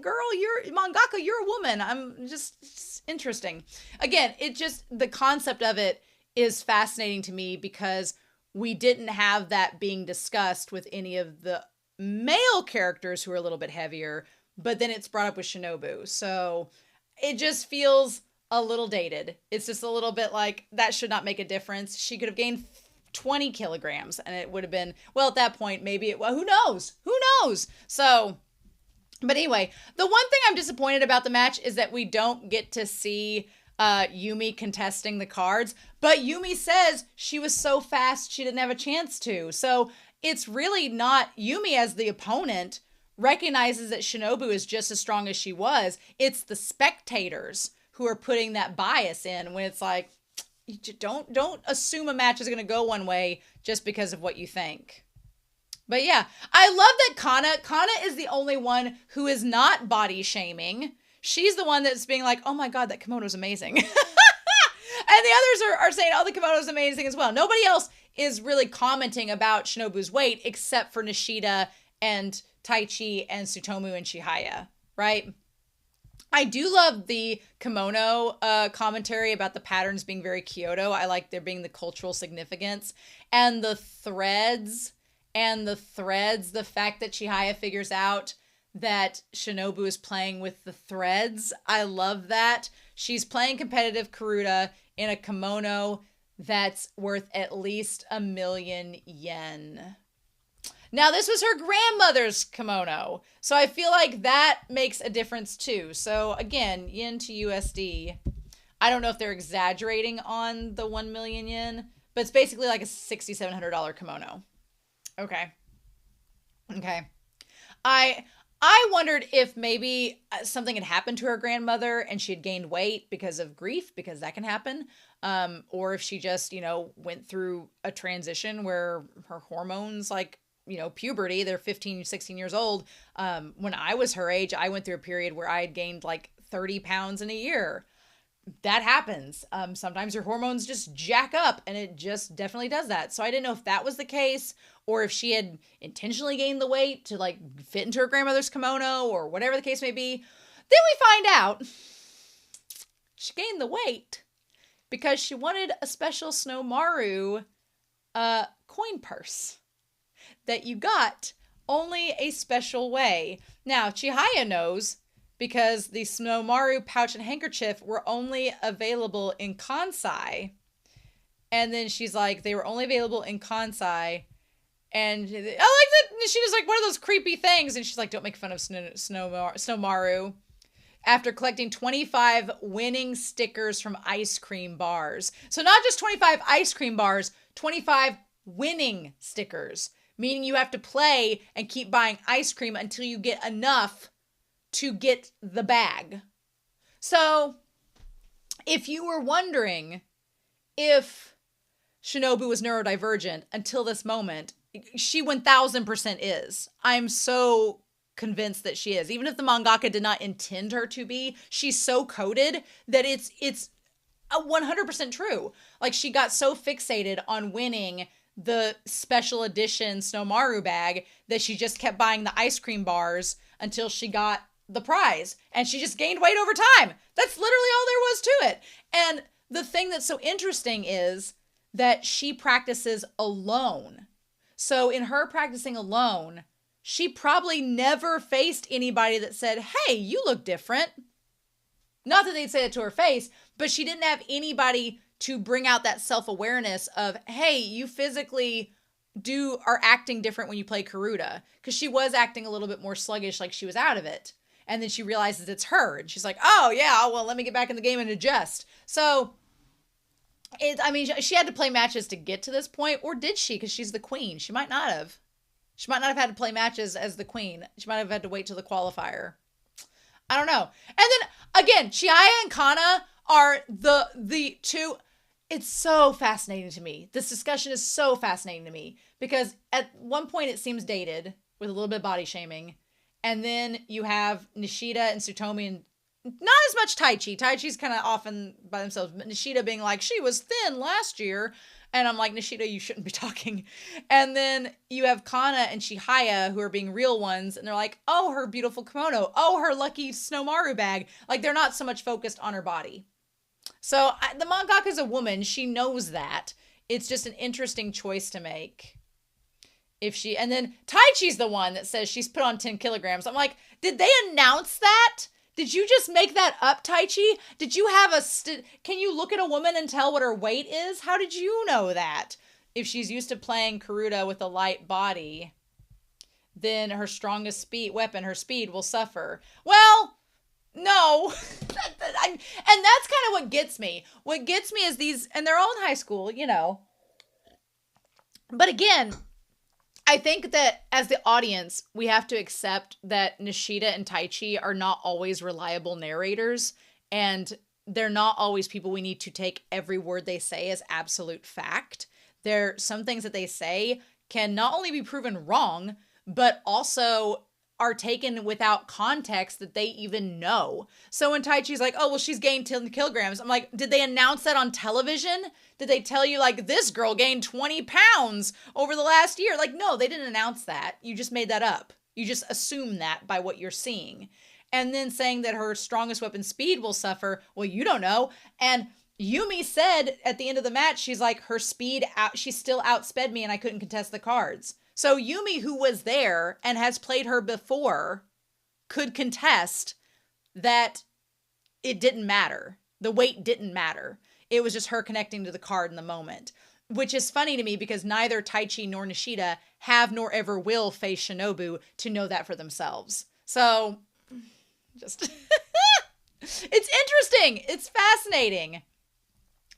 girl, you're mangaka, you're a woman. I'm just interesting. Again, it just, the concept of it is fascinating to me because we didn't have that being discussed with any of the male characters who are a little bit heavier, but then it's brought up with Shinobu. So it just feels a little dated. It's just a little bit like, that should not make a difference. She could have gained 20 kilograms and it would have been, well, at that point, maybe it, well, who knows? Who knows? So, but anyway, the one thing I'm disappointed about the match is that we don't get to see Yumi contesting the cards. But Yumi says she was so fast she didn't have a chance to. So it's really not Yumi as the opponent recognizes that Shinobu is just as strong as she was. It's the spectators who are putting that bias in when it's like, you don't assume a match is going to go one way just because of what you think. But yeah, I love that Kana is the only one who is not body shaming. She's the one that's being like, oh my God, that kimono's amazing. And the others are saying, oh, the kimono's amazing as well. Nobody else is really commenting about Shinobu's weight except for Nishida and Taichi and Tsutomu and Chihaya, right? I do love the kimono commentary about the patterns being very Kyoto. I like there being the cultural significance and the threads. The fact that Chihaya figures out that Shinobu is playing with the threads. I love that. She's playing competitive Kuruda in a kimono that's worth at least 1 million yen. Now, this was her grandmother's kimono, so I feel like that makes a difference too. So again, yen to USD. I don't know if they're exaggerating on the 1 million yen, but it's basically like a $6,700 kimono. Okay. I wondered if maybe something had happened to her grandmother and she had gained weight because of grief, because that can happen. Or if she just, went through a transition where her hormones, like, puberty, they're 15, 16 years old. When I was her age, I went through a period where I had gained like 30 pounds in a year. That happens. Sometimes your hormones just jack up, and it just definitely does that. So I didn't know if that was the case or if she had intentionally gained the weight to like fit into her grandmother's kimono or whatever the case may be. Then we find out she gained the weight because she wanted a special Snowmaru coin purse that you got only a special way. Now, Chihaya knows because the Snowmaru pouch and handkerchief were only available in Kansai. And then she's like, they were only available in Kansai. And I like that she was like, one of those creepy things. And she's like, don't make fun of Snowmaru. After collecting 25 winning stickers from ice cream bars. So not just 25 ice cream bars, 25 winning stickers. Meaning you have to play and keep buying ice cream until you get enough to get the bag. So if you were wondering if Shinobu was neurodivergent until this moment. She 1000% is. I'm so convinced that she is. Even if the mangaka did not intend her to be, she's so coded that it's a 100% true. Like, she got so fixated on winning the special edition Snowmaru bag that she just kept buying the ice cream bars until she got the prize. And she just gained weight over time. That's literally all there was to it. And the thing that's so interesting is that she practices alone. So in her practicing alone, she probably never faced anybody that said, hey, you look different. Not that they'd say it to her face, but she didn't have anybody to bring out that self-awareness of, hey, you physically are acting different when you play Karuta. Because she was acting a little bit more sluggish, like she was out of it. And then she realizes it's her. And she's like, oh, yeah, well, let me get back in the game and adjust. So, she had to play matches to get to this point. Or did she? Because she's the queen. She might not have. She might not have had to play matches as the queen. She might have had to wait till the qualifier. I don't know. And then, again, Chihaya and Kana are the two. It's so fascinating to me. This discussion is so fascinating to me. Because at one point it seems dated, with a little bit of body shaming. And then you have Nishida and Tsutomu, and not as much Taichi. Taichi's kind of often by themselves. But Nishida being like, she was thin last year. And I'm like, Nishida, you shouldn't be talking. And then you have Kana and Chihaya, who are being real ones. And they're like, oh, her beautiful kimono. Oh, her lucky Snowmaru bag. Like, they're not so much focused on her body. So the mangaka's a woman. She knows that. It's just an interesting choice to make. And then Taichi's the one that says she's put on 10 kilograms. I'm like, did they announce that? Did you just make that up, Taichi? Did you have can you look at a woman and tell what her weight is? How did you know that? If she's used to playing Karuta with a light body, then her strongest weapon, her speed, will suffer. Well, no. And that's kind of what gets me. What gets me is these, and they're all in high school, you know. But again, I think that as the audience, we have to accept that Nishida and Taichi are not always reliable narrators, and they're not always people we need to take every word they say as absolute fact. Some things that they say can not only be proven wrong, but also are taken without context that they even know. So when Taichi's like, oh, well, she's gained 10 kilograms. I'm like, did they announce that on television? Did they tell you, like, this girl gained 20 pounds over the last year? Like, no, they didn't announce that. You just made that up. You just assume that by what you're seeing. And then saying that her strongest weapon, speed, will suffer. Well, you don't know. And Yumi said at the end of the match, she's like, her speed, she still outsped me and I couldn't contest the cards. So Yumi, who was there and has played her before, could contest that it didn't matter. The weight didn't matter. It was just her connecting to the card in the moment. Which is funny to me because neither Taichi nor Nishida have nor ever will face Shinobu to know that for themselves. So, just... it's interesting. It's fascinating.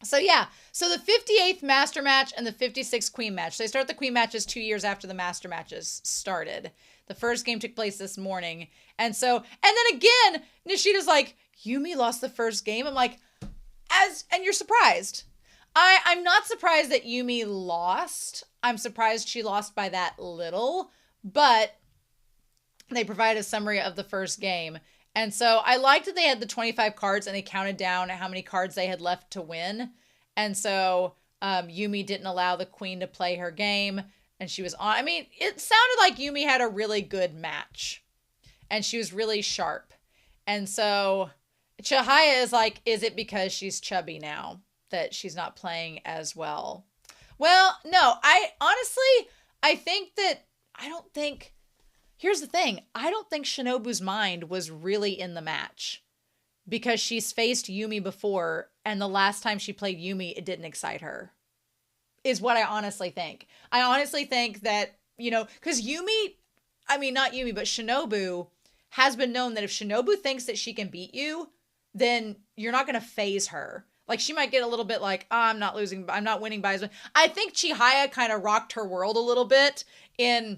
So yeah, so the 58th Master Match and the 56th Queen Match. They start the Queen Matches 2 years after the Master Matches started. The first game took place this morning. And then again, Nishida's like, Yumi lost the first game. I'm like, and you're surprised. I'm not surprised that Yumi lost. I'm surprised she lost by that little, but they provided a summary of the first game. And so I liked that they had the 25 cards and they counted down how many cards they had left to win. And so Yumi didn't allow the queen to play her game. And she was on. I mean, it sounded like Yumi had a really good match. And she was really sharp. And so Chihaya is like, is it because she's chubby now that she's not playing as well? Well, no. Here's the thing. I don't think Shinobu's mind was really in the match because she's faced Yumi before, and the last time she played Yumi, it didn't excite her, is what I honestly think. I honestly think that, because not Yumi, but Shinobu has been known that if Shinobu thinks that she can beat you, then you're not going to phase her. Like, she might get a little bit like, oh, I'm not winning by as much. I think Chihaya kind of rocked her world a little bit in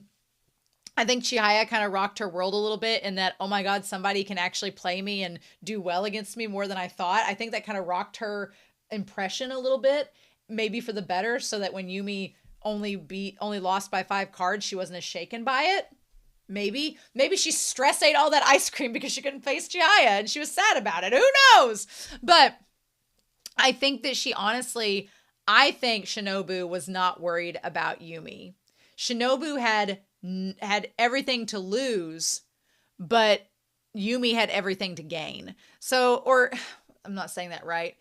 that, oh my God, somebody can actually play me and do well against me more than I thought. I think that kind of rocked her impression a little bit. maybe for the better, so that when Yumi only lost by 5 cards, she wasn't as shaken by it. Maybe she stress ate all that ice cream because she couldn't face Chihaya and she was sad about it. Who knows? But I think that I think Shinobu was not worried about Yumi. Shinobu had everything to lose, but Yumi had everything to gain. So, or I'm not saying that right.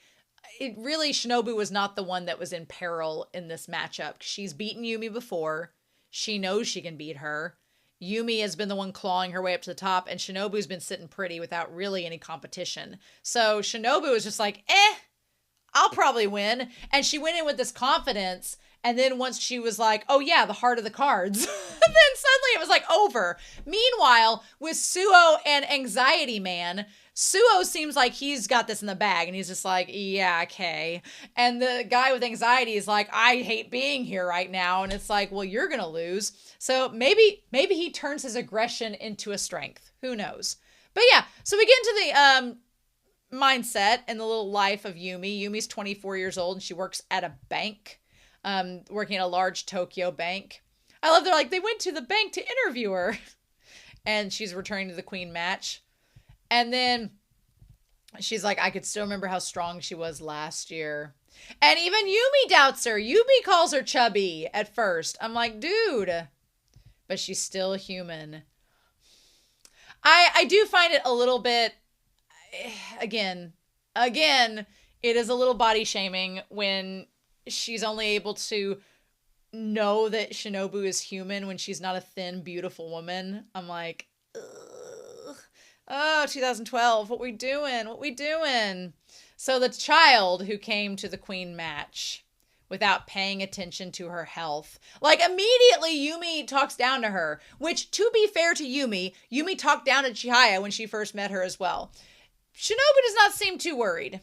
Shinobu was not the one that was in peril in this matchup. She's beaten Yumi before. She knows she can beat her. Yumi has been the one clawing her way up to the top, and Shinobu's been sitting pretty without really any competition. So Shinobu was just like, I'll probably win. And she went in with this confidence. And then once she was like, oh yeah, the heart of the cards, then suddenly it was like over. Meanwhile, with Suo and Anxiety Man, Suo seems like he's got this in the bag and he's just like, yeah, okay. And the guy with anxiety is like, I hate being here right now. And it's like, well, you're going to lose. So maybe he turns his aggression into a strength. Who knows? But yeah, so we get into the mindset and the little life of Yumi. Yumi's 24 years old and she works at a bank, working at a large Tokyo bank. I love they're like, they went to the bank to interview her. And she's returning to the queen match. And then she's like, I could still remember how strong she was last year. And even Yumi doubts her. Yumi calls her chubby at first. I'm like, dude. But she's still human. I do find it a little bit, again, it is a little body shaming when she's only able to know that Shinobu is human when she's not a thin, beautiful woman. I'm like, ugh. Oh, 2012, what we doing? So the child who came to the queen match without paying attention to her health, like immediately Yumi talks down to her, which to be fair to Yumi talked down to Chihaya when she first met her as well. Shinobu does not seem too worried.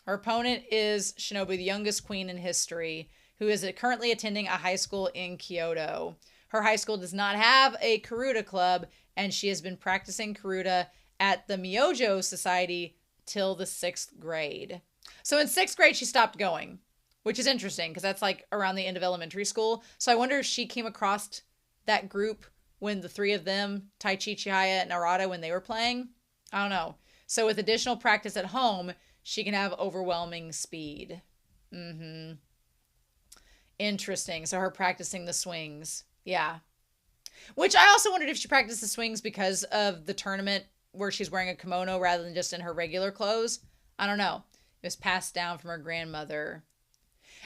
Her opponent is Shinobu, the youngest queen in history, who is currently attending a high school in Kyoto. Her high school does not have a Karuta club, and she has been practicing Karuta at the Myojo Society till the 6th grade. So in 6th grade, she stopped going, which is interesting because that's like around the end of elementary school. So I wonder if she came across that group when the 3 of them, Taichi, Chihaya, and Narada, when they were playing. I don't know. So with additional practice at home, she can have overwhelming speed. Interesting. So her practicing the swings. Yeah. Which I also wondered if she practiced the swings because of the tournament where she's wearing a kimono rather than just in her regular clothes. I don't know. It was passed down from her grandmother.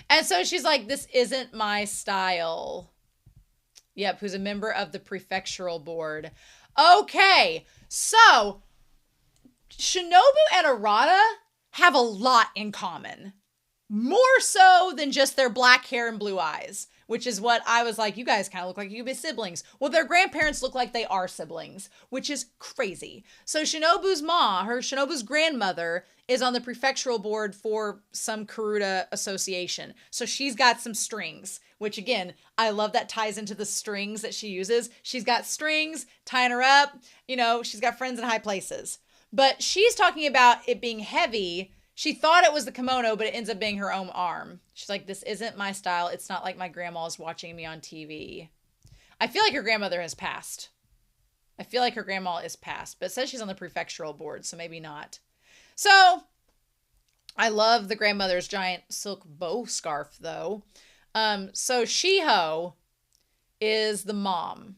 And so she's like, this isn't my style. Yep, who's a member of the prefectural board. Okay, so Shinobu and Arata have a lot in common. More so than just their black hair and blue eyes, which is what I was like, you guys kind of look like you could be siblings. Well, their grandparents look like they are siblings, which is crazy. So Shinobu's grandmother is on the prefectural board for some Karuta association. So she's got some strings, which again, I love that ties into the strings that she uses. She's got strings tying her up. She's got friends in high places. But she's talking about it being heavy. She thought it was the kimono, but it ends up being her own arm. She's like, this isn't my style. It's not like my grandma is watching me on TV. I feel like her grandmother has passed. But it says she's on the prefectural board, so maybe not. So I love the grandmother's giant silk bow scarf, though. So Shiho is the mom.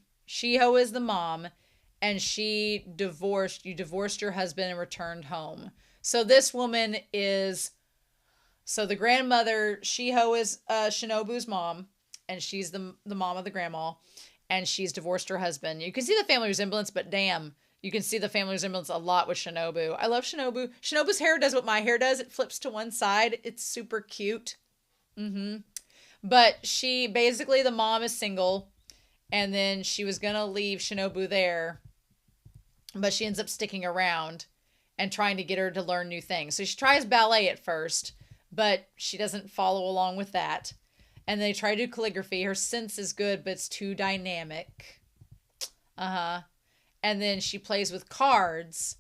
And you divorced your husband and returned home. So this woman the grandmother, Shiho, is Shinobu's mom, and she's the mom of the grandma, and she's divorced her husband. You can see the family resemblance, but damn, you can see the family resemblance a lot with Shinobu. I love Shinobu. Shinobu's hair does what my hair does. It flips to one side. It's super cute. But the mom is single, and then she was going to leave Shinobu there, but she ends up sticking around and trying to get her to learn new things. So she tries ballet at first, but she doesn't follow along with that. And they try to do calligraphy. Her sense is good, but it's too dynamic. And then she plays with cards,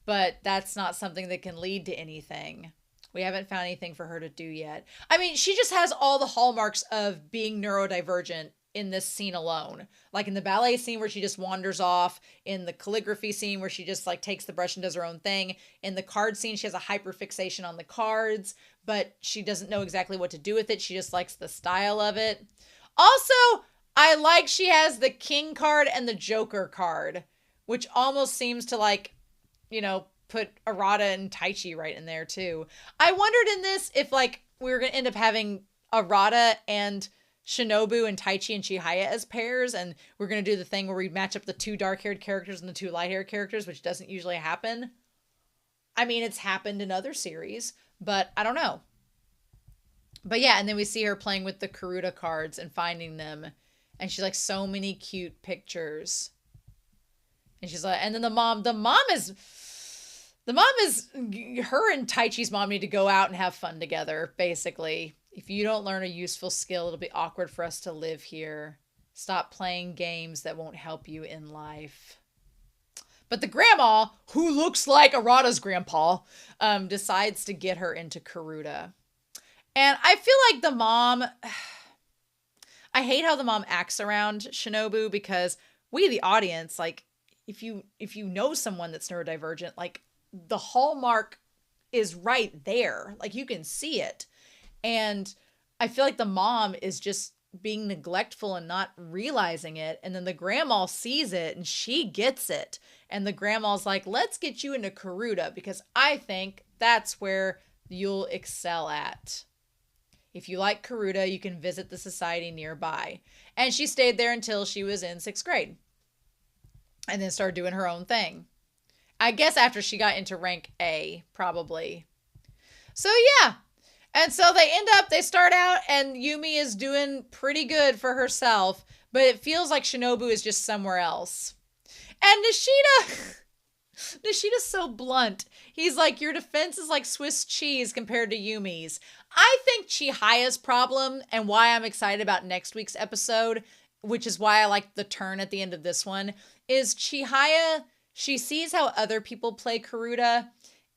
but that's not something that can lead to anything. We haven't found anything for her to do yet. I mean, she just has all the hallmarks of being neurodivergent in this scene alone. Like in the ballet scene where she just wanders off, in the calligraphy scene where she just like takes the brush and does her own thing, in the card scene she has a hyperfixation on the cards, but she doesn't know exactly what to do with it. She just likes the style of it. Also, I like she has the king card and the joker card, which almost seems to like, put Arata and Taichi right in there too. I wondered in this if like we were going to end up having Arata and Shinobu and Taichi and Chihaya as pairs, and we're going to do the thing where we match up the 2 dark-haired characters and the 2 light-haired characters, which doesn't usually happen. I mean, it's happened in other series, but I don't know. But yeah, and then we see her playing with the Karuta cards and finding them, and she's like, so many cute pictures. And she's like, and then the mom is, her and Taichi's mom need to go out and have fun together, basically. If you don't learn a useful skill, it'll be awkward for us to live here. Stop playing games that won't help you in life. But the grandma, who looks like Arata's grandpa, decides to get her into Karuta. And I feel like the mom, I hate how the mom acts around Shinobu, because we, the audience, like, if you know someone that's neurodivergent, like, the hallmark is right there. Like, you can see it. And I feel like the mom is just being neglectful and not realizing it. And then the grandma sees it and she gets it. And the grandma's like, let's get you into Karuta, because I think that's where you'll excel at. If you like Karuta, you can visit the society nearby. And she stayed there until she was in 6th grade. And then started doing her own thing. I guess after she got into rank A, probably. So yeah. And so they start out and Yumi is doing pretty good for herself, but it feels like Shinobu is just somewhere else. And Nishida's so blunt. He's like, your defense is like Swiss cheese compared to Yumi's. I think Chihaya's problem, and why I'm excited about next week's episode, which is why I like the turn at the end of this one, is Chihaya, she sees how other people play Karuta,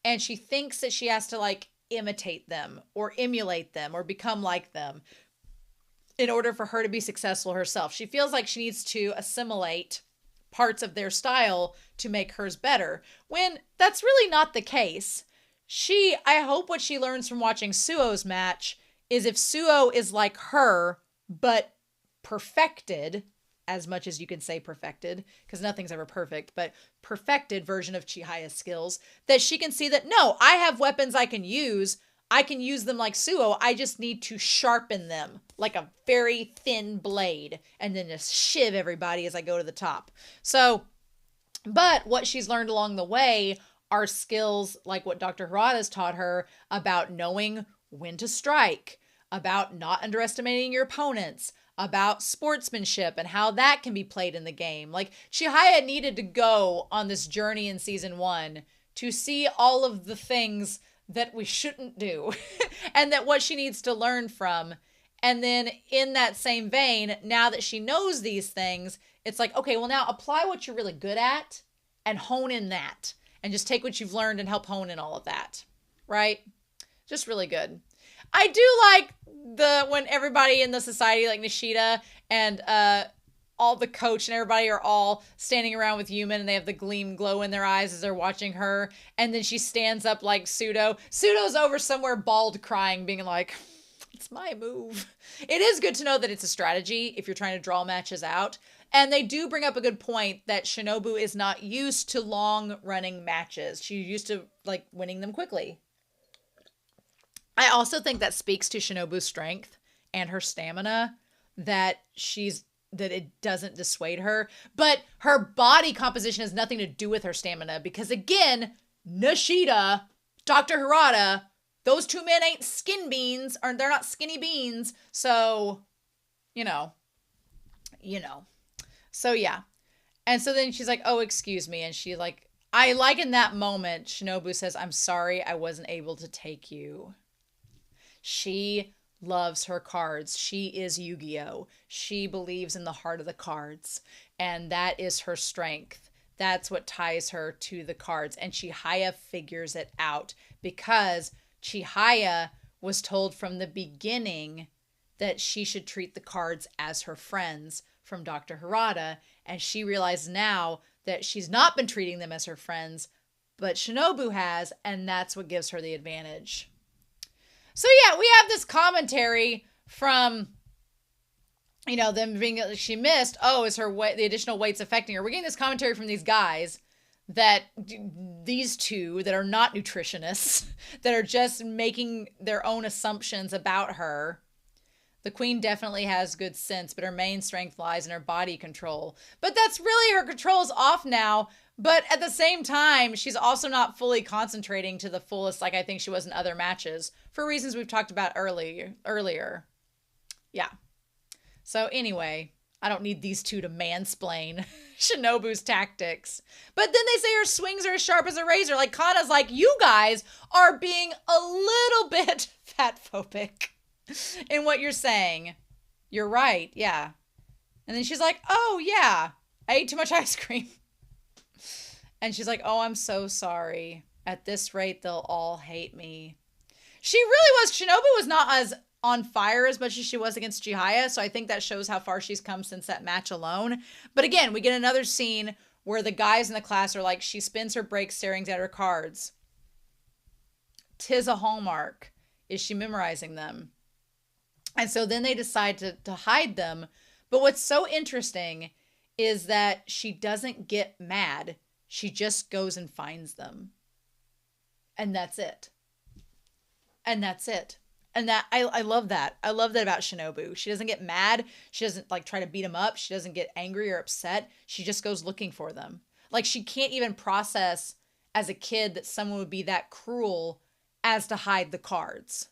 and she thinks that she has to like imitate them or emulate them or become like them in order for her to be successful herself. She feels like she needs to assimilate parts of their style to make hers better, when that's really not the case. I hope what she learns from watching Suo's match is if Suo is like her, but perfected, as much as you can say perfected, because nothing's ever perfect, but perfected version of Chihaya's skills, that she can see that, no, I have weapons I can use them like Suo, I just need to sharpen them like a very thin blade, and then just shiv everybody as I go to the top. So, but what she's learned along the way are skills like what Dr. Harada's taught her about knowing when to strike, about not underestimating your opponents, about sportsmanship and how that can be played in the game. Like, Chihaya needed to go on this journey in season 1 to see all of the things that we shouldn't do and that what she needs to learn from. And then in that same vein, now that she knows these things, it's like, okay, well now apply what you're really good at and hone in that, and just take what you've learned and help hone in all of that, right? Just really good. I do like when everybody in the society, like Nishida and all the coach and everybody are all standing around with Yumin, and they have the glow in their eyes as they're watching her. And then she stands up like Pseudo. Pseudo's over somewhere bald crying, being like, it's my move. It is good to know that it's a strategy if you're trying to draw matches out. And they do bring up a good point that Shinobu is not used to long running matches. She's used to like winning them quickly. I also think that speaks to Shinobu's strength and her stamina, that it doesn't dissuade her. But her body composition has nothing to do with her stamina, because again, Nishida, Dr. Harada, those two men ain't skin beans, or they're not skinny beans. So, you know. So yeah. And so then she's like, oh, excuse me. And she I like in that moment, Shinobu says, I'm sorry I wasn't able to take you. She loves her cards. She is Yu-Gi-Oh! She believes in the heart of the cards. And that is her strength. That's what ties her to the cards. And Chihaya figures it out, because Chihaya was told from the beginning that she should treat the cards as her friends from Dr. Harada, and she realized now that she's not been treating them as her friends, but Shinobu has, and that's what gives her the advantage. So yeah, we have this commentary from, you know, them being, she missed, oh, is her weight, the additional weight's affecting her. We're getting this commentary from these guys, that these two that are not nutritionists, that are just making their own assumptions about her. The queen definitely has good sense, but her main strength lies in her body control. But that's really, her control's off now. But at the same time, she's also not fully concentrating to the fullest like I think she was in other matches, for reasons we've talked about earlier. Yeah. So anyway, I don't need these two to mansplain Shinobu's tactics. But then they say her swings are as sharp as a razor. Like, Kana's like, you guys are being a little bit fat-phobic in what you're saying. You're right, yeah. And then she's like, oh, yeah, I ate too much ice cream. And she's like, oh, I'm so sorry. At this rate, they'll all hate me. She really was. Shinobu was not as on fire as much as she was against Chihaya, so I think that shows how far she's come since that match alone. But again, we get another scene where the guys in the class are like, she spins her brakes staring at her cards. 'Tis a hallmark. Is she memorizing them? And so then they decide to hide them. But what's so interesting is that she doesn't get mad. She just goes and finds them. And that's it. And that's it. And that I love that. I love that about Shinobu. She doesn't get mad. She doesn't like try to beat him up. She doesn't get angry or upset. She just goes looking for them. Like, she can't even process as a kid that someone would be that cruel as to hide the cards.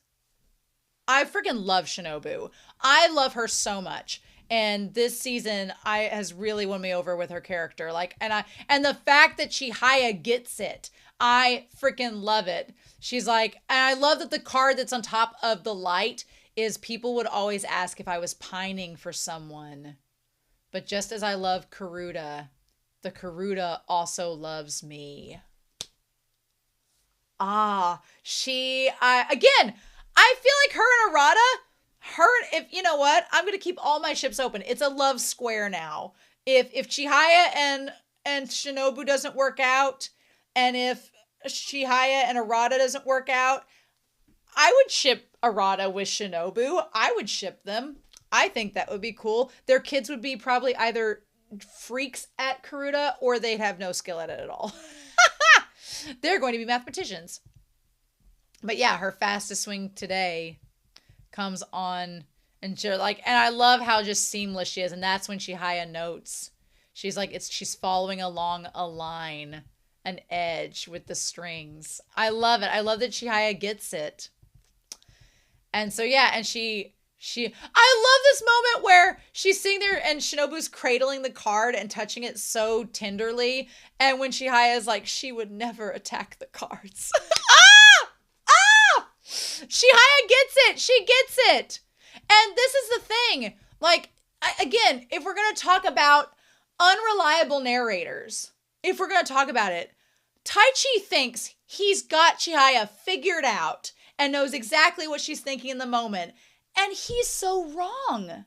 I freaking love Shinobu. I love her so much. And this season has really won me over with her character. Like, and the fact that Chihaya gets it, I freaking love it. She's like, and I love that the card that's on top of the light is, people would always ask if I was pining for someone. But just as I love Karuta, the Karuta also loves me. Again, I feel like her and Arata, if you know what, I'm gonna keep all my ships open. It's a love square now. If Chihaya and Shinobu doesn't work out, and if Chihaya and Arata doesn't work out, I would ship Arata with Shinobu. I would ship them. I think that would be cool. Their kids would be probably either freaks at Karuta or they'd have no skill at it at all. They're going to be mathematicians. But yeah, her fastest swing today comes on, and and I love how just seamless she is. And that's when Chihaya notes, she's like, she's following along a line, an edge with the strings. I love it. I love that Chihaya gets it. And so yeah, and I love this moment where she's sitting there and Shinobu's cradling the card and touching it so tenderly. And when Chihaya is like, she would never attack the cards. Chihaya gets it. She gets it. And this is the thing. Like, again, if we're going to talk about unreliable narrators, if we're going to talk about it, Taichi thinks he's got Chihaya figured out and knows exactly what she's thinking in the moment. And he's so wrong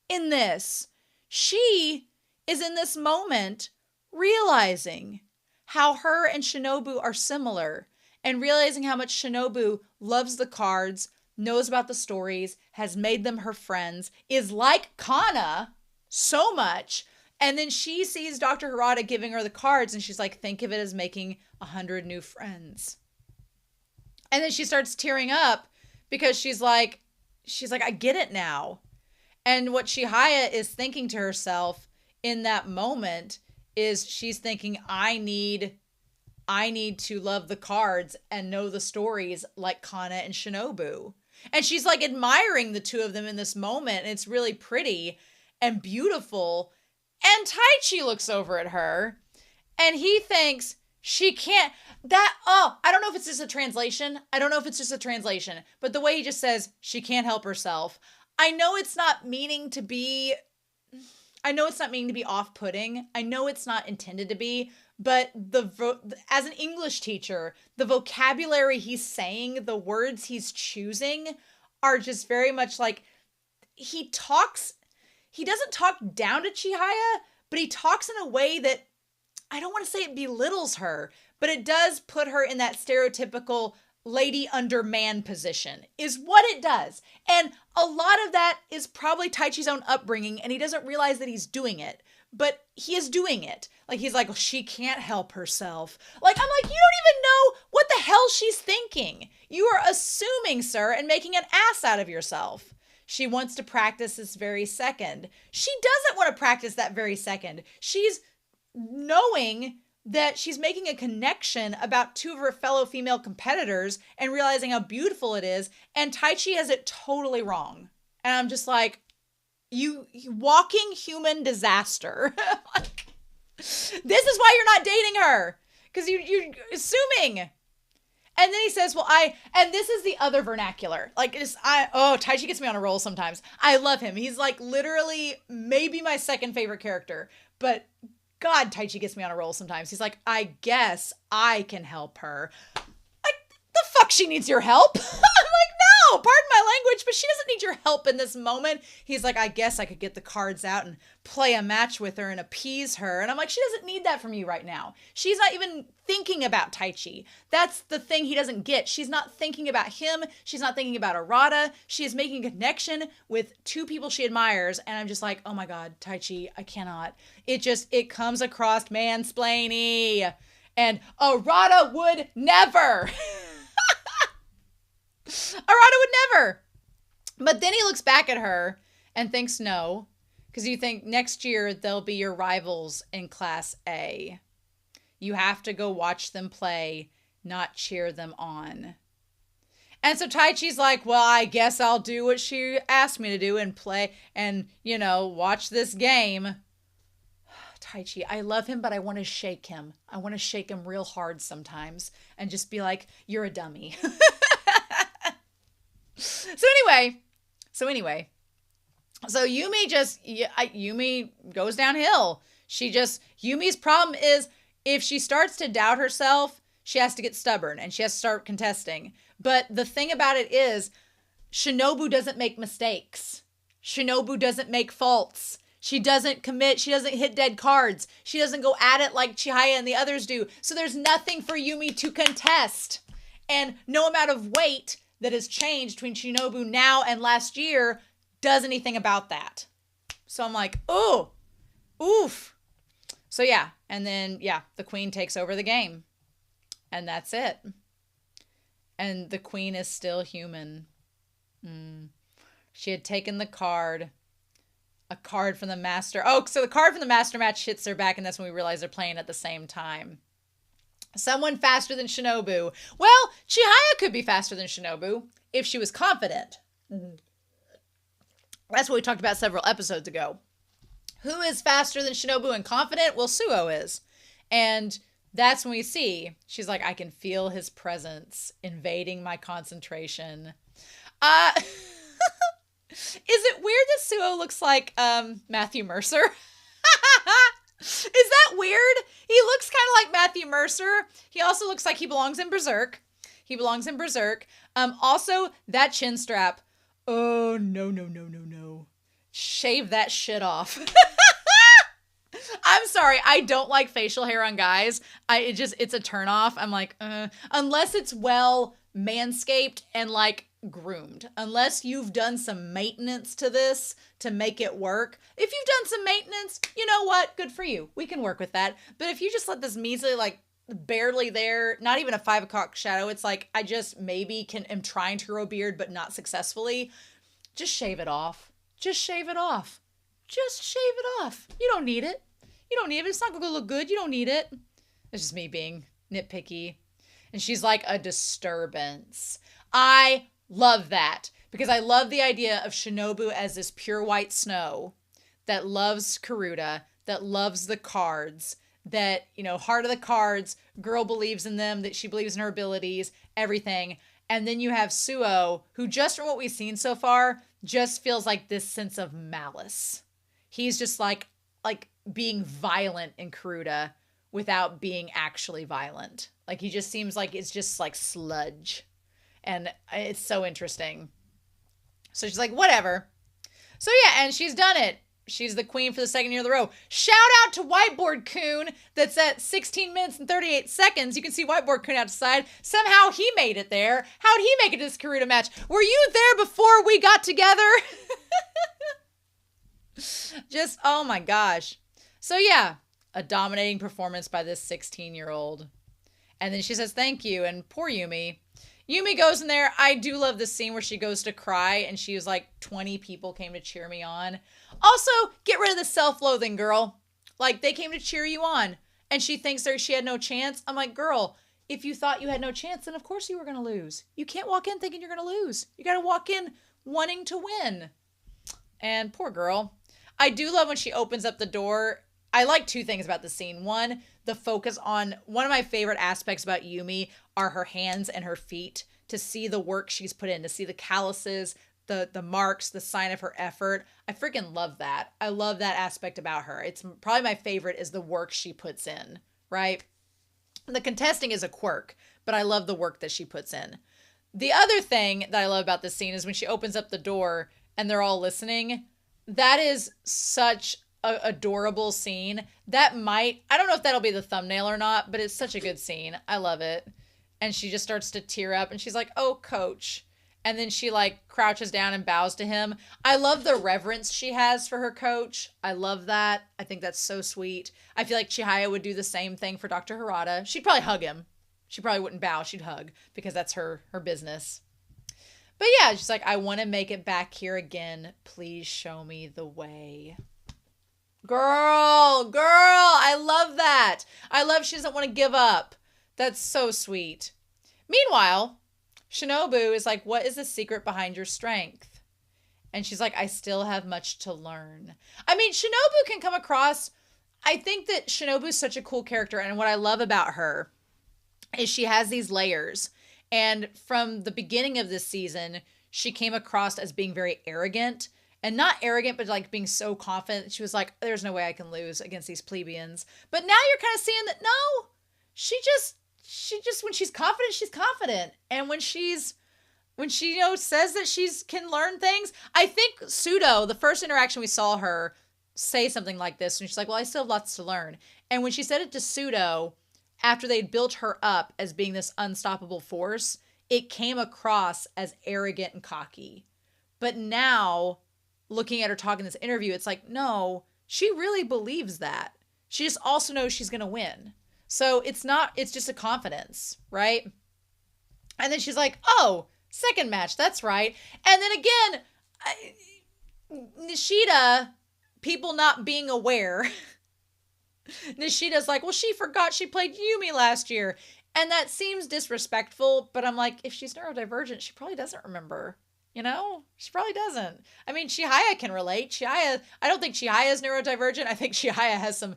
in this. She is in this moment realizing how her and Shinobu are similar, and realizing how much Shinobu loves the cards, knows about the stories, has made them her friends, is like Kana so much. And then she sees Dr. Harada giving her the cards, and she's like, think of it as making 100 new friends. And then she starts tearing up because she's like, I get it now. And what Chihaya is thinking to herself in that moment is, she's thinking, I need to love the cards and know the stories like Kana and Shinobu. And she's like admiring the two of them in this moment. And it's really pretty and beautiful. And Taichi looks over at her and he thinks she can't, I don't know if it's just a translation. But the way he just says, she can't help herself. I know it's not meaning to be off-putting. I know it's not intended to be, but as an English teacher, the vocabulary he's saying, the words he's choosing are just very much like he doesn't talk down to Chihaya, but he talks in a way that I don't want to say it belittles her, but it does put her in that stereotypical lady under man position is what it does. And a lot of that is probably Taichi's own upbringing, and he doesn't realize that he's doing it, but he is doing it. Like, he's like, well, she can't help herself. Like, I'm like, you don't even know what the hell she's thinking. You are assuming, sir, and making an ass out of yourself. She wants to practice this very second. She doesn't want to practice that very second. She's knowing that she's making a connection about two of her fellow female competitors and realizing how beautiful it is. And Taichi has it totally wrong. And I'm just like, you walking human disaster. Like, this is why you're not dating her. Because you're assuming. And then he says, well, and this is the other vernacular. Like, Taichi gets me on a roll sometimes. I love him. He's like literally maybe my second favorite character. But God, Taichi gets me on a roll sometimes. He's like, I guess I can help her. Like, the fuck she needs your help? I'm like, no, pardon my language, but she doesn't need your help in this moment. He's like, I guess I could get the cards out and play a match with her and appease her. And I'm like, she doesn't need that from you right now. She's not even thinking about Taichi. That's the thing he doesn't get. She's not thinking about him. She's not thinking about Arata. She is making a connection with two people she admires. And I'm just like, oh my God, Taichi, I cannot. It comes across mansplainy. And Arata would never. Arata would never. But then he looks back at her and thinks no. Because you think next year they'll be your rivals in Class A. You have to go watch them play, not cheer them on. And so Taichi's like, well, I guess I'll do what she asked me to do and play and, watch this game. Taichi, I love him, but I want to shake him. I want to shake him real hard sometimes and just be like, you're a dummy. So Yumi goes downhill. Yumi's problem is if she starts to doubt herself, she has to get stubborn and she has to start contesting. But the thing about it is, Shinobu doesn't make mistakes. Shinobu doesn't make faults. She doesn't commit. She doesn't hit dead cards. She doesn't go at it like Chihaya and the others do. So there's nothing for Yumi to contest. And no amount of weight that has changed between Shinobu now and last year does anything about that. So I'm like, oh, oof. So yeah. And then, the queen takes over the game. And that's it. And the queen is still human. She had taken a card from the master. Oh, so the card from the master match hits her back, and that's when we realize they're playing at the same time. Someone faster than Shinobu. Well, Chihaya could be faster than Shinobu if she was confident. That's what we talked about several episodes ago. Who is faster than Shinobu and confident? Well, Suo is. And that's when we see, she's like, I can feel his presence invading my concentration. Is it weird that Suo looks like Matthew Mercer? Is that weird? He looks kind of like Matthew Mercer. He also looks like he belongs in Berserk. Also, that chin strap. Oh, no. Shave that shit off. I'm sorry. I don't like facial hair on guys. It's a turnoff. I'm like, unless it's well manscaped and like groomed. Unless you've done some maintenance to this to make it work. If you've done some maintenance, you know what? Good for you. We can work with that. But if you just let this measly, like, barely there, not even a 5 o'clock shadow, it's like I just maybe am trying to grow a beard but not successfully. Just shave it off. You don't need it. It's not gonna look good. You don't need it. It's just me being nitpicky. And she's like a disturbance. I love that because I love the idea of Shinobu as this pure white snow that loves Karuta, that loves the cards, that, heart of the cards, girl believes in them, that she believes in her abilities, everything. And then you have Suo, who just from what we've seen so far, just feels like this sense of malice. He's just like being violent in Karuta without being actually violent. Like, he just seems like it's just like sludge. And it's so interesting. So she's like, whatever. So yeah, and she's done it. She's the queen for the second year in a row. Shout out to Whiteboard Coon that's at 16 minutes and 38 seconds. You can see Whiteboard Coon outside. Somehow he made it there. How'd he make it to this Karuta match? Were you there before we got together? Just, oh my gosh. So yeah, a dominating performance by this 16-year-old. And then she says, thank you. And poor Yumi. Yumi goes in there. I do love this scene where she goes to cry and she was like, 20 people came to cheer me on. Also, get rid of the self-loathing, girl. Like, they came to cheer you on. And she thinks she had no chance. I'm like, girl, if you thought you had no chance, then of course you were going to lose. You can't walk in thinking you're going to lose. You got to walk in wanting to win. And poor girl. I do love when she opens up the door. I like two things about the scene. One, the focus on one of my favorite aspects about Yumi are her hands and her feet, to see the work she's put in, to see the calluses, the marks, the sign of her effort. I freaking love that. I love that aspect about her. It's probably my favorite is the work she puts in, right? The contesting is a quirk, but I love the work that she puts in. The other thing that I love about this scene is when she opens up the door and they're all listening. That is such a adorable scene. That might, I don't know if that'll be the thumbnail or not, but it's such a good scene. I love it. And she just starts to tear up and she's like, oh, coach. And then she like crouches down and bows to him. I love the reverence she has for her coach. I love that. I think that's so sweet. I feel like Chihaya would do the same thing for Dr. Harada. She'd probably hug him. She probably wouldn't bow. She'd hug because that's her business. But yeah, she's like, I want to make it back here again. Please show me the way. Girl, I love that. I love she doesn't want to give up. That's so sweet. Meanwhile, Shinobu is like, what is the secret behind your strength? And she's like, I still have much to learn. I mean, Shinobu can come across, I think that Shinobu is such a cool character. And what I love about her is she has these layers. And from the beginning of this season, she came across as being very arrogant. And not arrogant, but like being so confident. She was like, there's no way I can lose against these plebeians. But now you're kind of seeing that, no, she just, when she's confident, she's confident. And when she, you know, says that can learn things, I think Pseudo, the first interaction we saw her say something like this, and she's like, well, I still have lots to learn. And when she said it to Pseudo, after they'd built her up as being this unstoppable force, it came across as arrogant and cocky. But now, looking at her talk in this interview, it's like, no, she really believes that. She just also knows she's going to win. So it's just a confidence, right? And then she's like, oh, second match, that's right. And then again, Nishida, people not being aware, Nishida's like, well, she forgot she played Yumi last year. And that seems disrespectful, but I'm like, if she's neurodivergent, she probably doesn't remember. You know, she probably doesn't. I mean, Chihaya can relate. Chihaya, I don't think Chihaya is neurodivergent. I think Chihaya has some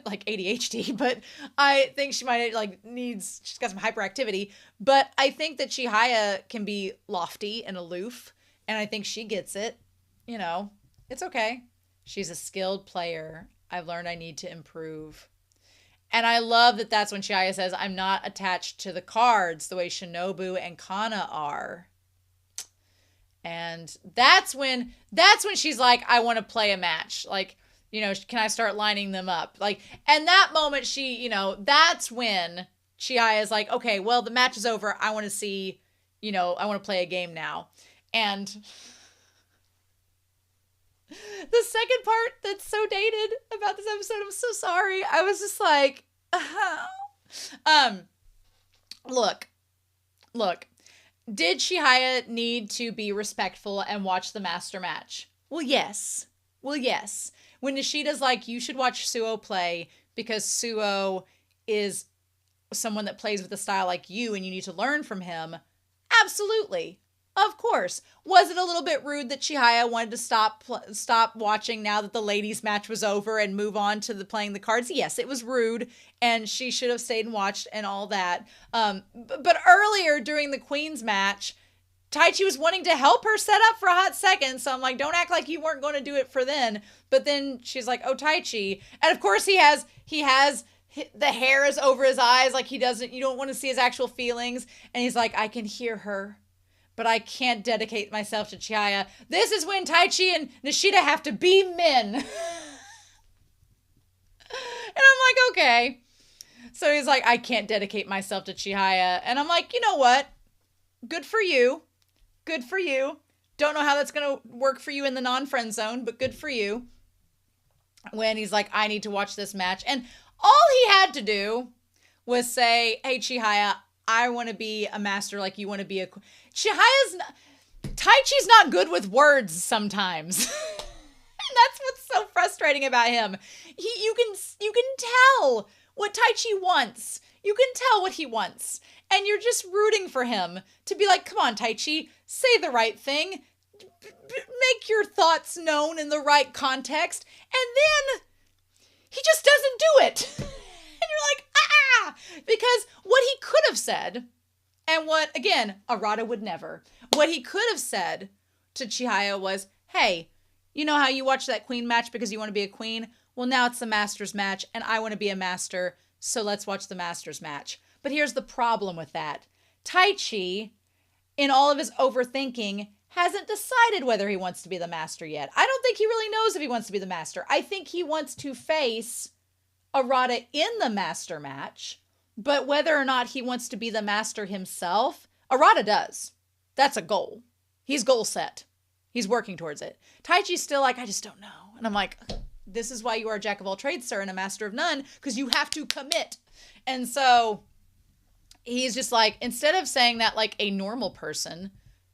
like ADHD, but I think she might she's got some hyperactivity. But I think that Chihaya can be lofty and aloof, and I think she gets it. You know, it's okay. She's a skilled player. I've learned I need to improve. And I love that that's when Chihaya says, I'm not attached to the cards the way Shinobu and Kana are. And that's when she's like, I want to play a match. Like, you know, can I start lining them up? Like, and that moment she, you know, that's when Chihaya is like, okay, well, the match is over. I want to see, you know, I want to play a game now. And the second part that's so dated about this episode, I'm so sorry. I was just like, look. Did Chihaya need to be respectful and watch the master match? Well, yes. When Nishida's like, you should watch Suo play because Suo is someone that plays with a style like you and you need to learn from him. Absolutely. Of course. Was it a little bit rude that Chihaya wanted to stop watching now that the ladies' match was over and move on to playing the cards? Yes, it was rude, and she should have stayed and watched and all that. But earlier during the Queen's match, Taichi was wanting to help her set up for a hot second, so I'm like, don't act like you weren't going to do it for then. But then she's like, oh, Taichi. And of course he has the hair is over his eyes, like you don't want to see his actual feelings. And he's like, I can hear her, but I can't dedicate myself to Chihaya. This is when Taichi and Nishida have to be men. And I'm like, okay. So he's like, I can't dedicate myself to Chihaya. And I'm like, you know what? Good for you. Good for you. Don't know how that's going to work for you in the non-friend zone, but good for you. When he's like, I need to watch this match. And all he had to do was say, hey, Chihaya, I want to be a master like you want to be a... Taichi's not good with words sometimes. And that's what's so frustrating about him. You can tell what Taichi wants. You can tell what he wants. And you're just rooting for him to be like, come on, Taichi, say the right thing. Make your thoughts known in the right context. And then he just doesn't do it. And you're like, ah! Because what he could have said, and what, again, Arata would never, what he could have said to Chihaya was, hey, you know how you watch that queen match because you want to be a queen? Well, now it's the master's match, and I want to be a master, so let's watch the master's match. But here's the problem with that. Taichi, in all of his overthinking, hasn't decided whether he wants to be the master yet. I don't think he really knows if he wants to be the master. I think he wants to face Arata in the master match, but whether or not he wants to be the master himself, Arata does. That's a goal. He's goal set. He's working towards it. Taichi's still like, I just don't know. And I'm like, this is why you are a jack of all trades, sir, and a master of none, because you have to commit. And so he's just like, instead of saying that like a normal person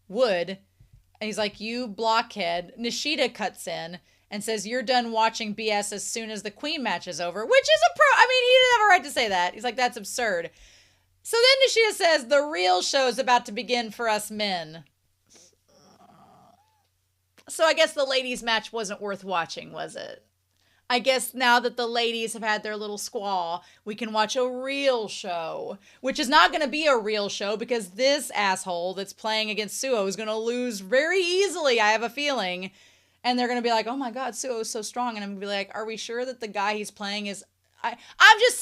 would, and he's like, you blockhead, Nishida cuts in and says, you're done watching BS as soon as the queen match is over, which is I mean, he didn't have a right to say that. He's like, that's absurd. So then Nishida says, the real show's about to begin for us men. So I guess the ladies' match wasn't worth watching, was it? I guess now that the ladies have had their little squall, we can watch a real show, which is not going to be a real show because this asshole that's playing against Suo is going to lose very easily, I have a feeling. And they're going to be like, oh my God, Suo is so strong. And I'm going to be like, are we sure that the guy he's playing is... I'm just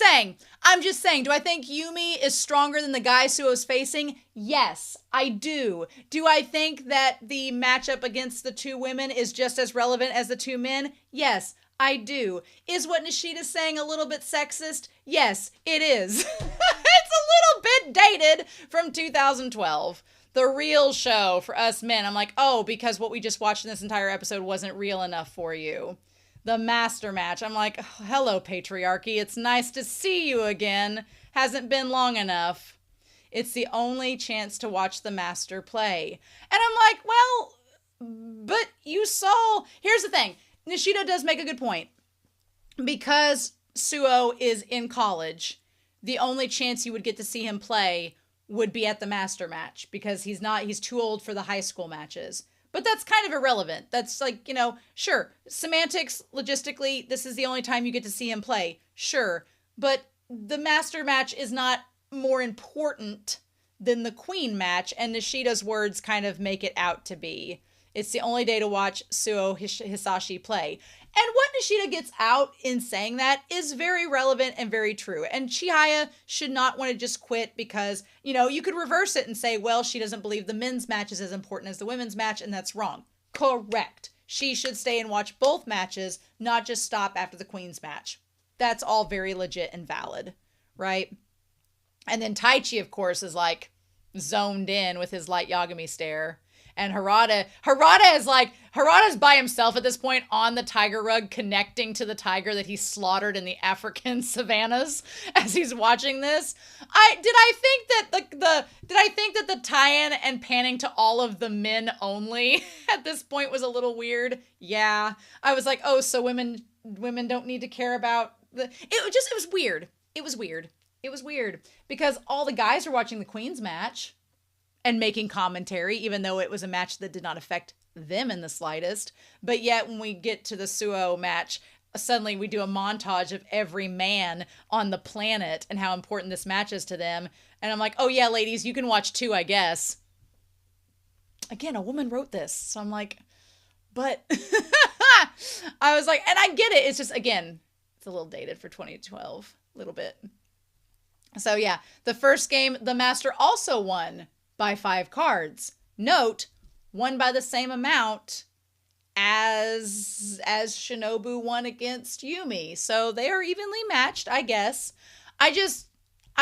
saying, do I think Yumi is stronger than the guy Suo's facing? Yes, I do. Do I think that the matchup against the two women is just as relevant as the two men? Yes, I do. Is what Nishida's saying a little bit sexist? Yes, it is. It's a little bit dated from 2012. The real show for us men. I'm like, oh, because what we just watched in this entire episode wasn't real enough for you. The master match. I'm like, oh, hello, patriarchy. It's nice to see you again. Hasn't been long enough. It's the only chance to watch the master play. And I'm like, well, but you saw... Here's the thing. Nishida does make a good point. Because Suo is in college, the only chance you would get to see him play would be at the master match. Because he's too old for the high school matches. But that's kind of irrelevant. That's like, sure, semantics, logistically, this is the only time you get to see him play. Sure. But the master match is not more important than the queen match, and Nishida's words kind of make it out to be. It's the only day to watch Suo Hisashi play. And what Nishida gets out in saying that is very relevant and very true. And Chihaya should not want to just quit because, you could reverse it and say, well, she doesn't believe the men's match is as important as the women's match, and that's wrong. Correct. She should stay and watch both matches, not just stop after the queen's match. That's all very legit and valid, right? And then Taichi, of course, is like zoned in with his light Yagami stare. And Harada's by himself at this point on the tiger rug, connecting to the tiger that he slaughtered in the African savannas as he's watching this. Did I think that the tie-in and panning to all of the men only at this point was a little weird? Yeah. I was like, oh, so women don't need to care about it was weird. It was weird because all the guys are watching the Queen's match and making commentary, even though it was a match that did not affect them in the slightest. But yet, when we get to the Suo match, suddenly we do a montage of every man on the planet and how important this match is to them. And I'm like, oh yeah, ladies, you can watch too, I guess. Again, a woman wrote this. So I'm like, but... I was like, and I get it. It's just, again, it's a little dated for 2012. a little bit. So yeah, the first game, the master also won by 5 cards. Note, won by the same amount as Shinobu won against Yumi. So they are evenly matched, I guess. I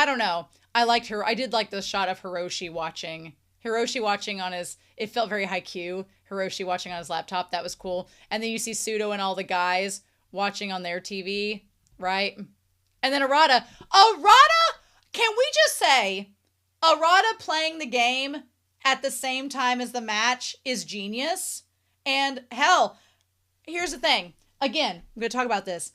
don't know. I liked her. I did like the shot of Hiroshi watching. Hiroshi watching on his, it felt very Haikyuu. Hiroshi watching on his laptop. That was cool. And then you see Pseudo and all the guys watching on their TV, right? And then Arata, can we just say, Arata playing the game at the same time as the match is genius. And hell, here's the thing. Again, I'm going to talk about this.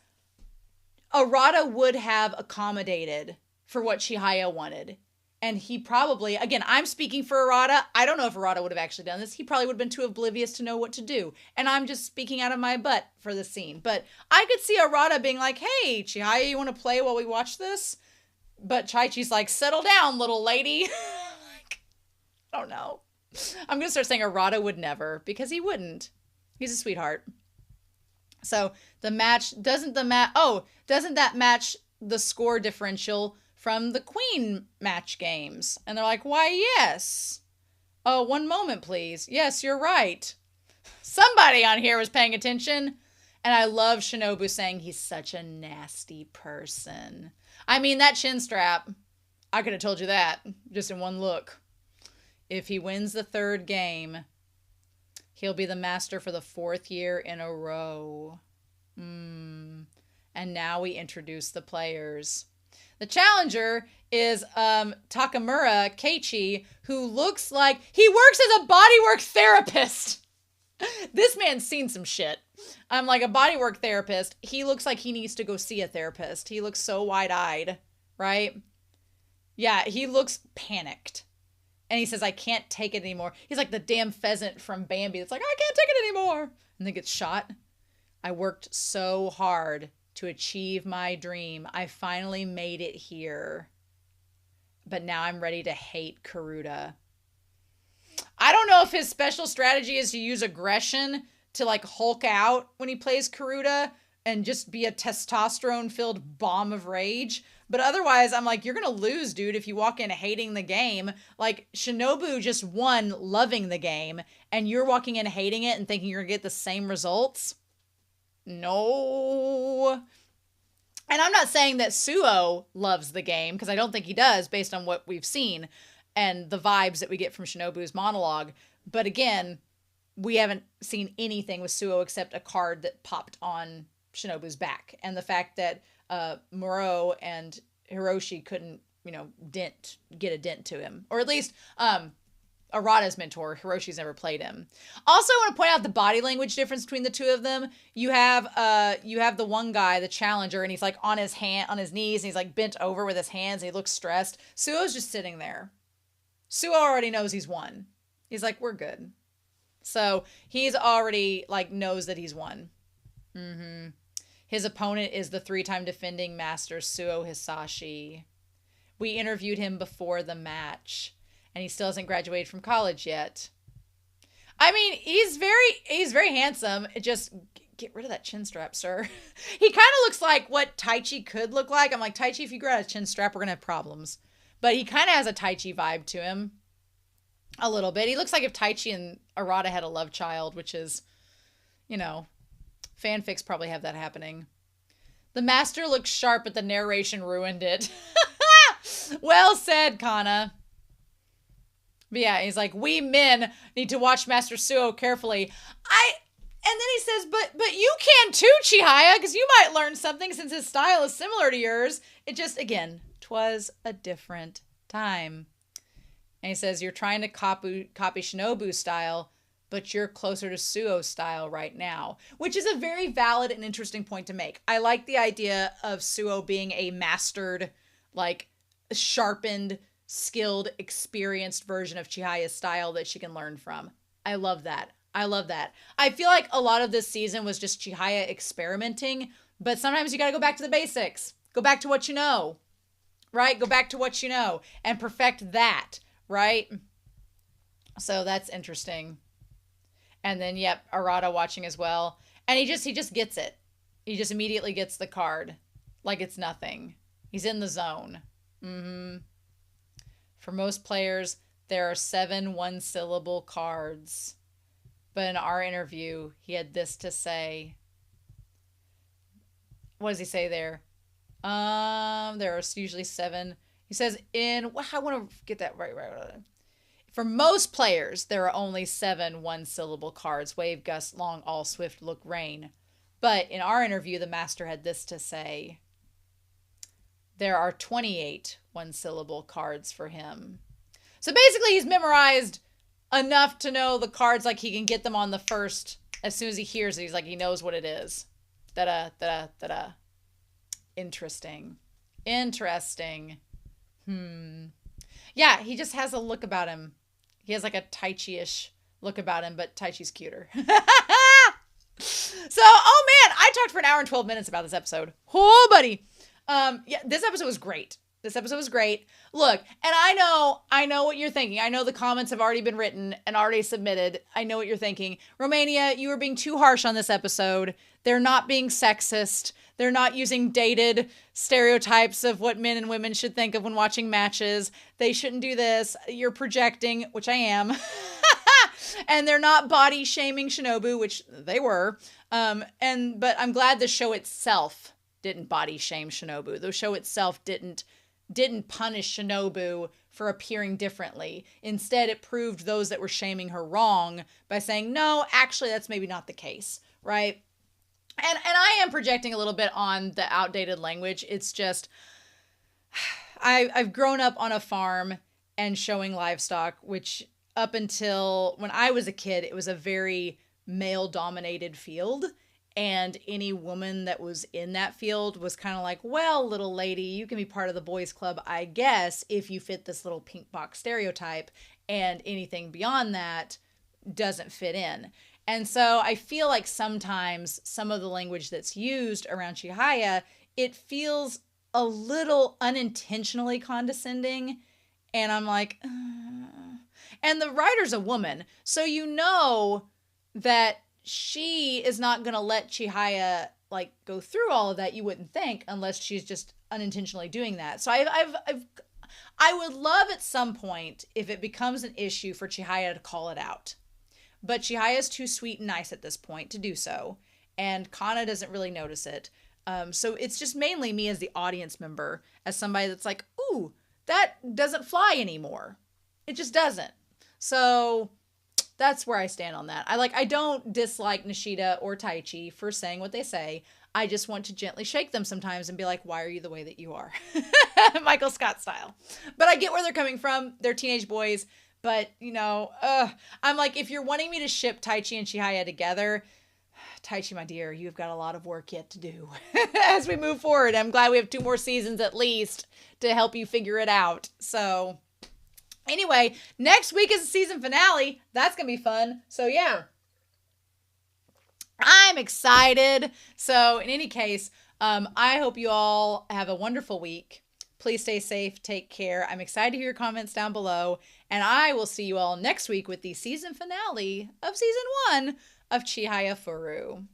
Arata would have accommodated for what Chihaya wanted. And he probably, again, I'm speaking for Arata. I don't know if Arata would have actually done this. He probably would have been too oblivious to know what to do. And I'm just speaking out of my butt for the scene. But I could see Arata being like, hey, Chihaya, you want to play while we watch this? But Chaichi's like, settle down, little lady. Like, I don't know. I'm going to start saying Arata would never, because he wouldn't. He's a sweetheart. So the match, doesn't that match the score differential from the Queen match games? And they're like, why, yes. Oh, one moment, please. Yes, you're right. Somebody on here was paying attention. And I love Shinobu saying he's such a nasty person. I mean, that chin strap, I could have told you that just in one look. If he wins the 3rd game, he'll be the master for the 4th year in a row. And now we introduce the players. The challenger is Takamura Keiichi, who looks like he works as a bodywork therapist. This man's seen some shit. I'm like, a bodywork therapist. He looks like he needs to go see a therapist. He looks so wide-eyed, right? Yeah, he looks panicked. And he says, I can't take it anymore. He's like the damn pheasant from Bambi. It's like, I can't take it anymore. And then gets shot. I worked so hard to achieve my dream. I finally made it here. But now I'm ready to hate Karuta. I don't know if his special strategy is to use aggression to like Hulk out when he plays Karuta and just be a testosterone-filled bomb of rage. But otherwise, I'm like, you're going to lose, dude, if you walk in hating the game. Like, Shinobu just won loving the game, and you're walking in hating it and thinking you're going to get the same results? No. And I'm not saying that Suo loves the game, because I don't think he does, based on what we've seen and the vibes that we get from Shinobu's monologue. But again, we haven't seen anything with Suo except a card that popped on Shinobu's back. And the fact that Muro and Hiroshi couldn't, get a dent to him. Or at least Arata's mentor, Hiroshi's never played him. Also, I want to point out the body language difference between the two of them. You have the one guy, the challenger, and he's like on his knees, and he's like bent over with his hands, and he looks stressed. Suo's just sitting there. Suo already knows he's won. He's like, we're good. So he's already like knows that he's won. His opponent is the 3-time defending master, Suo Hisashi. We interviewed him before the match, and he still hasn't graduated from college yet. I mean, he's very handsome. Just get rid of that chin strap, sir. He kind of looks like what Taichi could look like. I'm like, Taichi, if you grow out a chin strap, we're going to have problems. But he kind of has a Taichi vibe to him. A little bit. He looks like if Taichi and Arata had a love child, which is, fanfics probably have that happening. The master looks sharp, but the narration ruined it. Well said, Kana. But yeah, he's like, we men need to watch Master Suo carefully. And then he says, but you can too, Chihaya, because you might learn something since his style is similar to yours. It just, again, 'twas a different time. And he says, you're trying to copy Shinobu's style, but you're closer to Suo's style right now, which is a very valid and interesting point to make. I like the idea of Suo being a mastered, like, sharpened, skilled, experienced version of Chihaya's style that she can learn from. I love that. I feel like a lot of this season was just Chihaya experimenting, but sometimes you got to go back to the basics. Go back to what you know, right? Go back to what you know and perfect that, right? So that's interesting. And then, yep, Arata watching as well. And he just gets it. He just immediately gets the card like it's nothing. He's in the zone. For most players, there are 7 one-syllable cards. But in our interview, he had this to say. What does he say there? There are usually 7. He says I want to get that right. For most players, there are only 7 one-syllable cards. Wave, gust, long, all, swift, look, rain. But in our interview, the master had this to say. There are 28 one-syllable cards for him. So basically, he's memorized enough to know the cards, like he can get them on the first. As soon as he hears it, he's like, he knows what it is. Da-da, da-da, da-da. Interesting. Yeah, he just has a look about him. He has like a Tai Chi-ish look about him, but Tai Chi's cuter. So, oh man, I talked for an hour and 12 minutes about this episode. Oh, buddy. Yeah, this episode was great. Look, and I know what you're thinking. I know the comments have already been written and already submitted. I know what you're thinking. Romania, you are being too harsh on this episode. They're not being sexist. They're not using dated stereotypes of what men and women should think of when watching matches. They shouldn't do this. You're projecting, which I am. And they're not body shaming Shinobu, which they were. But I'm glad the show itself didn't body shame Shinobu. The show itself didn't punish Shinobu for appearing differently. Instead, it proved those that were shaming her wrong by saying, no, actually, that's maybe not the case, right? And I am projecting a little bit on the outdated language. It's just, I've grown up on a farm and showing livestock, which up until when I was a kid, it was a very male-dominated field. And any woman that was in that field was kind of like, well, little lady, you can be part of the boys club, I guess, if you fit this little pink box stereotype, and anything beyond that doesn't fit in. And so I feel like sometimes some of the language that's used around Chihaya, it feels a little unintentionally condescending. And I'm like, and the writer's a woman. So you know that she is not going to let Chihaya like go through all of that, you wouldn't think, unless she's just unintentionally doing that. So I would love at some point if it becomes an issue for Chihaya to call it out. But Chihaya is too sweet and nice at this point to do so. And Kana doesn't really notice it. So it's just mainly me as the audience member, as somebody that's like, ooh, that doesn't fly anymore. It just doesn't. So that's where I stand on that. I don't dislike Nishida or Taichi for saying what they say. I just want to gently shake them sometimes and be like, why are you the way that you are? Michael Scott style. But I get where they're coming from. They're teenage boys. But, I'm like, if you're wanting me to ship Taichi and Chihaya together, Taichi, my dear, you've got a lot of work yet to do as we move forward. I'm glad we have 2 more seasons at least to help you figure it out. So anyway, next week is the season finale. That's going to be fun. So yeah, I'm excited. So in any case, I hope you all have a wonderful week. Please stay safe. Take care. I'm excited to hear your comments down below. And I will see you all next week with the season finale of season 1 of Chihayafuru.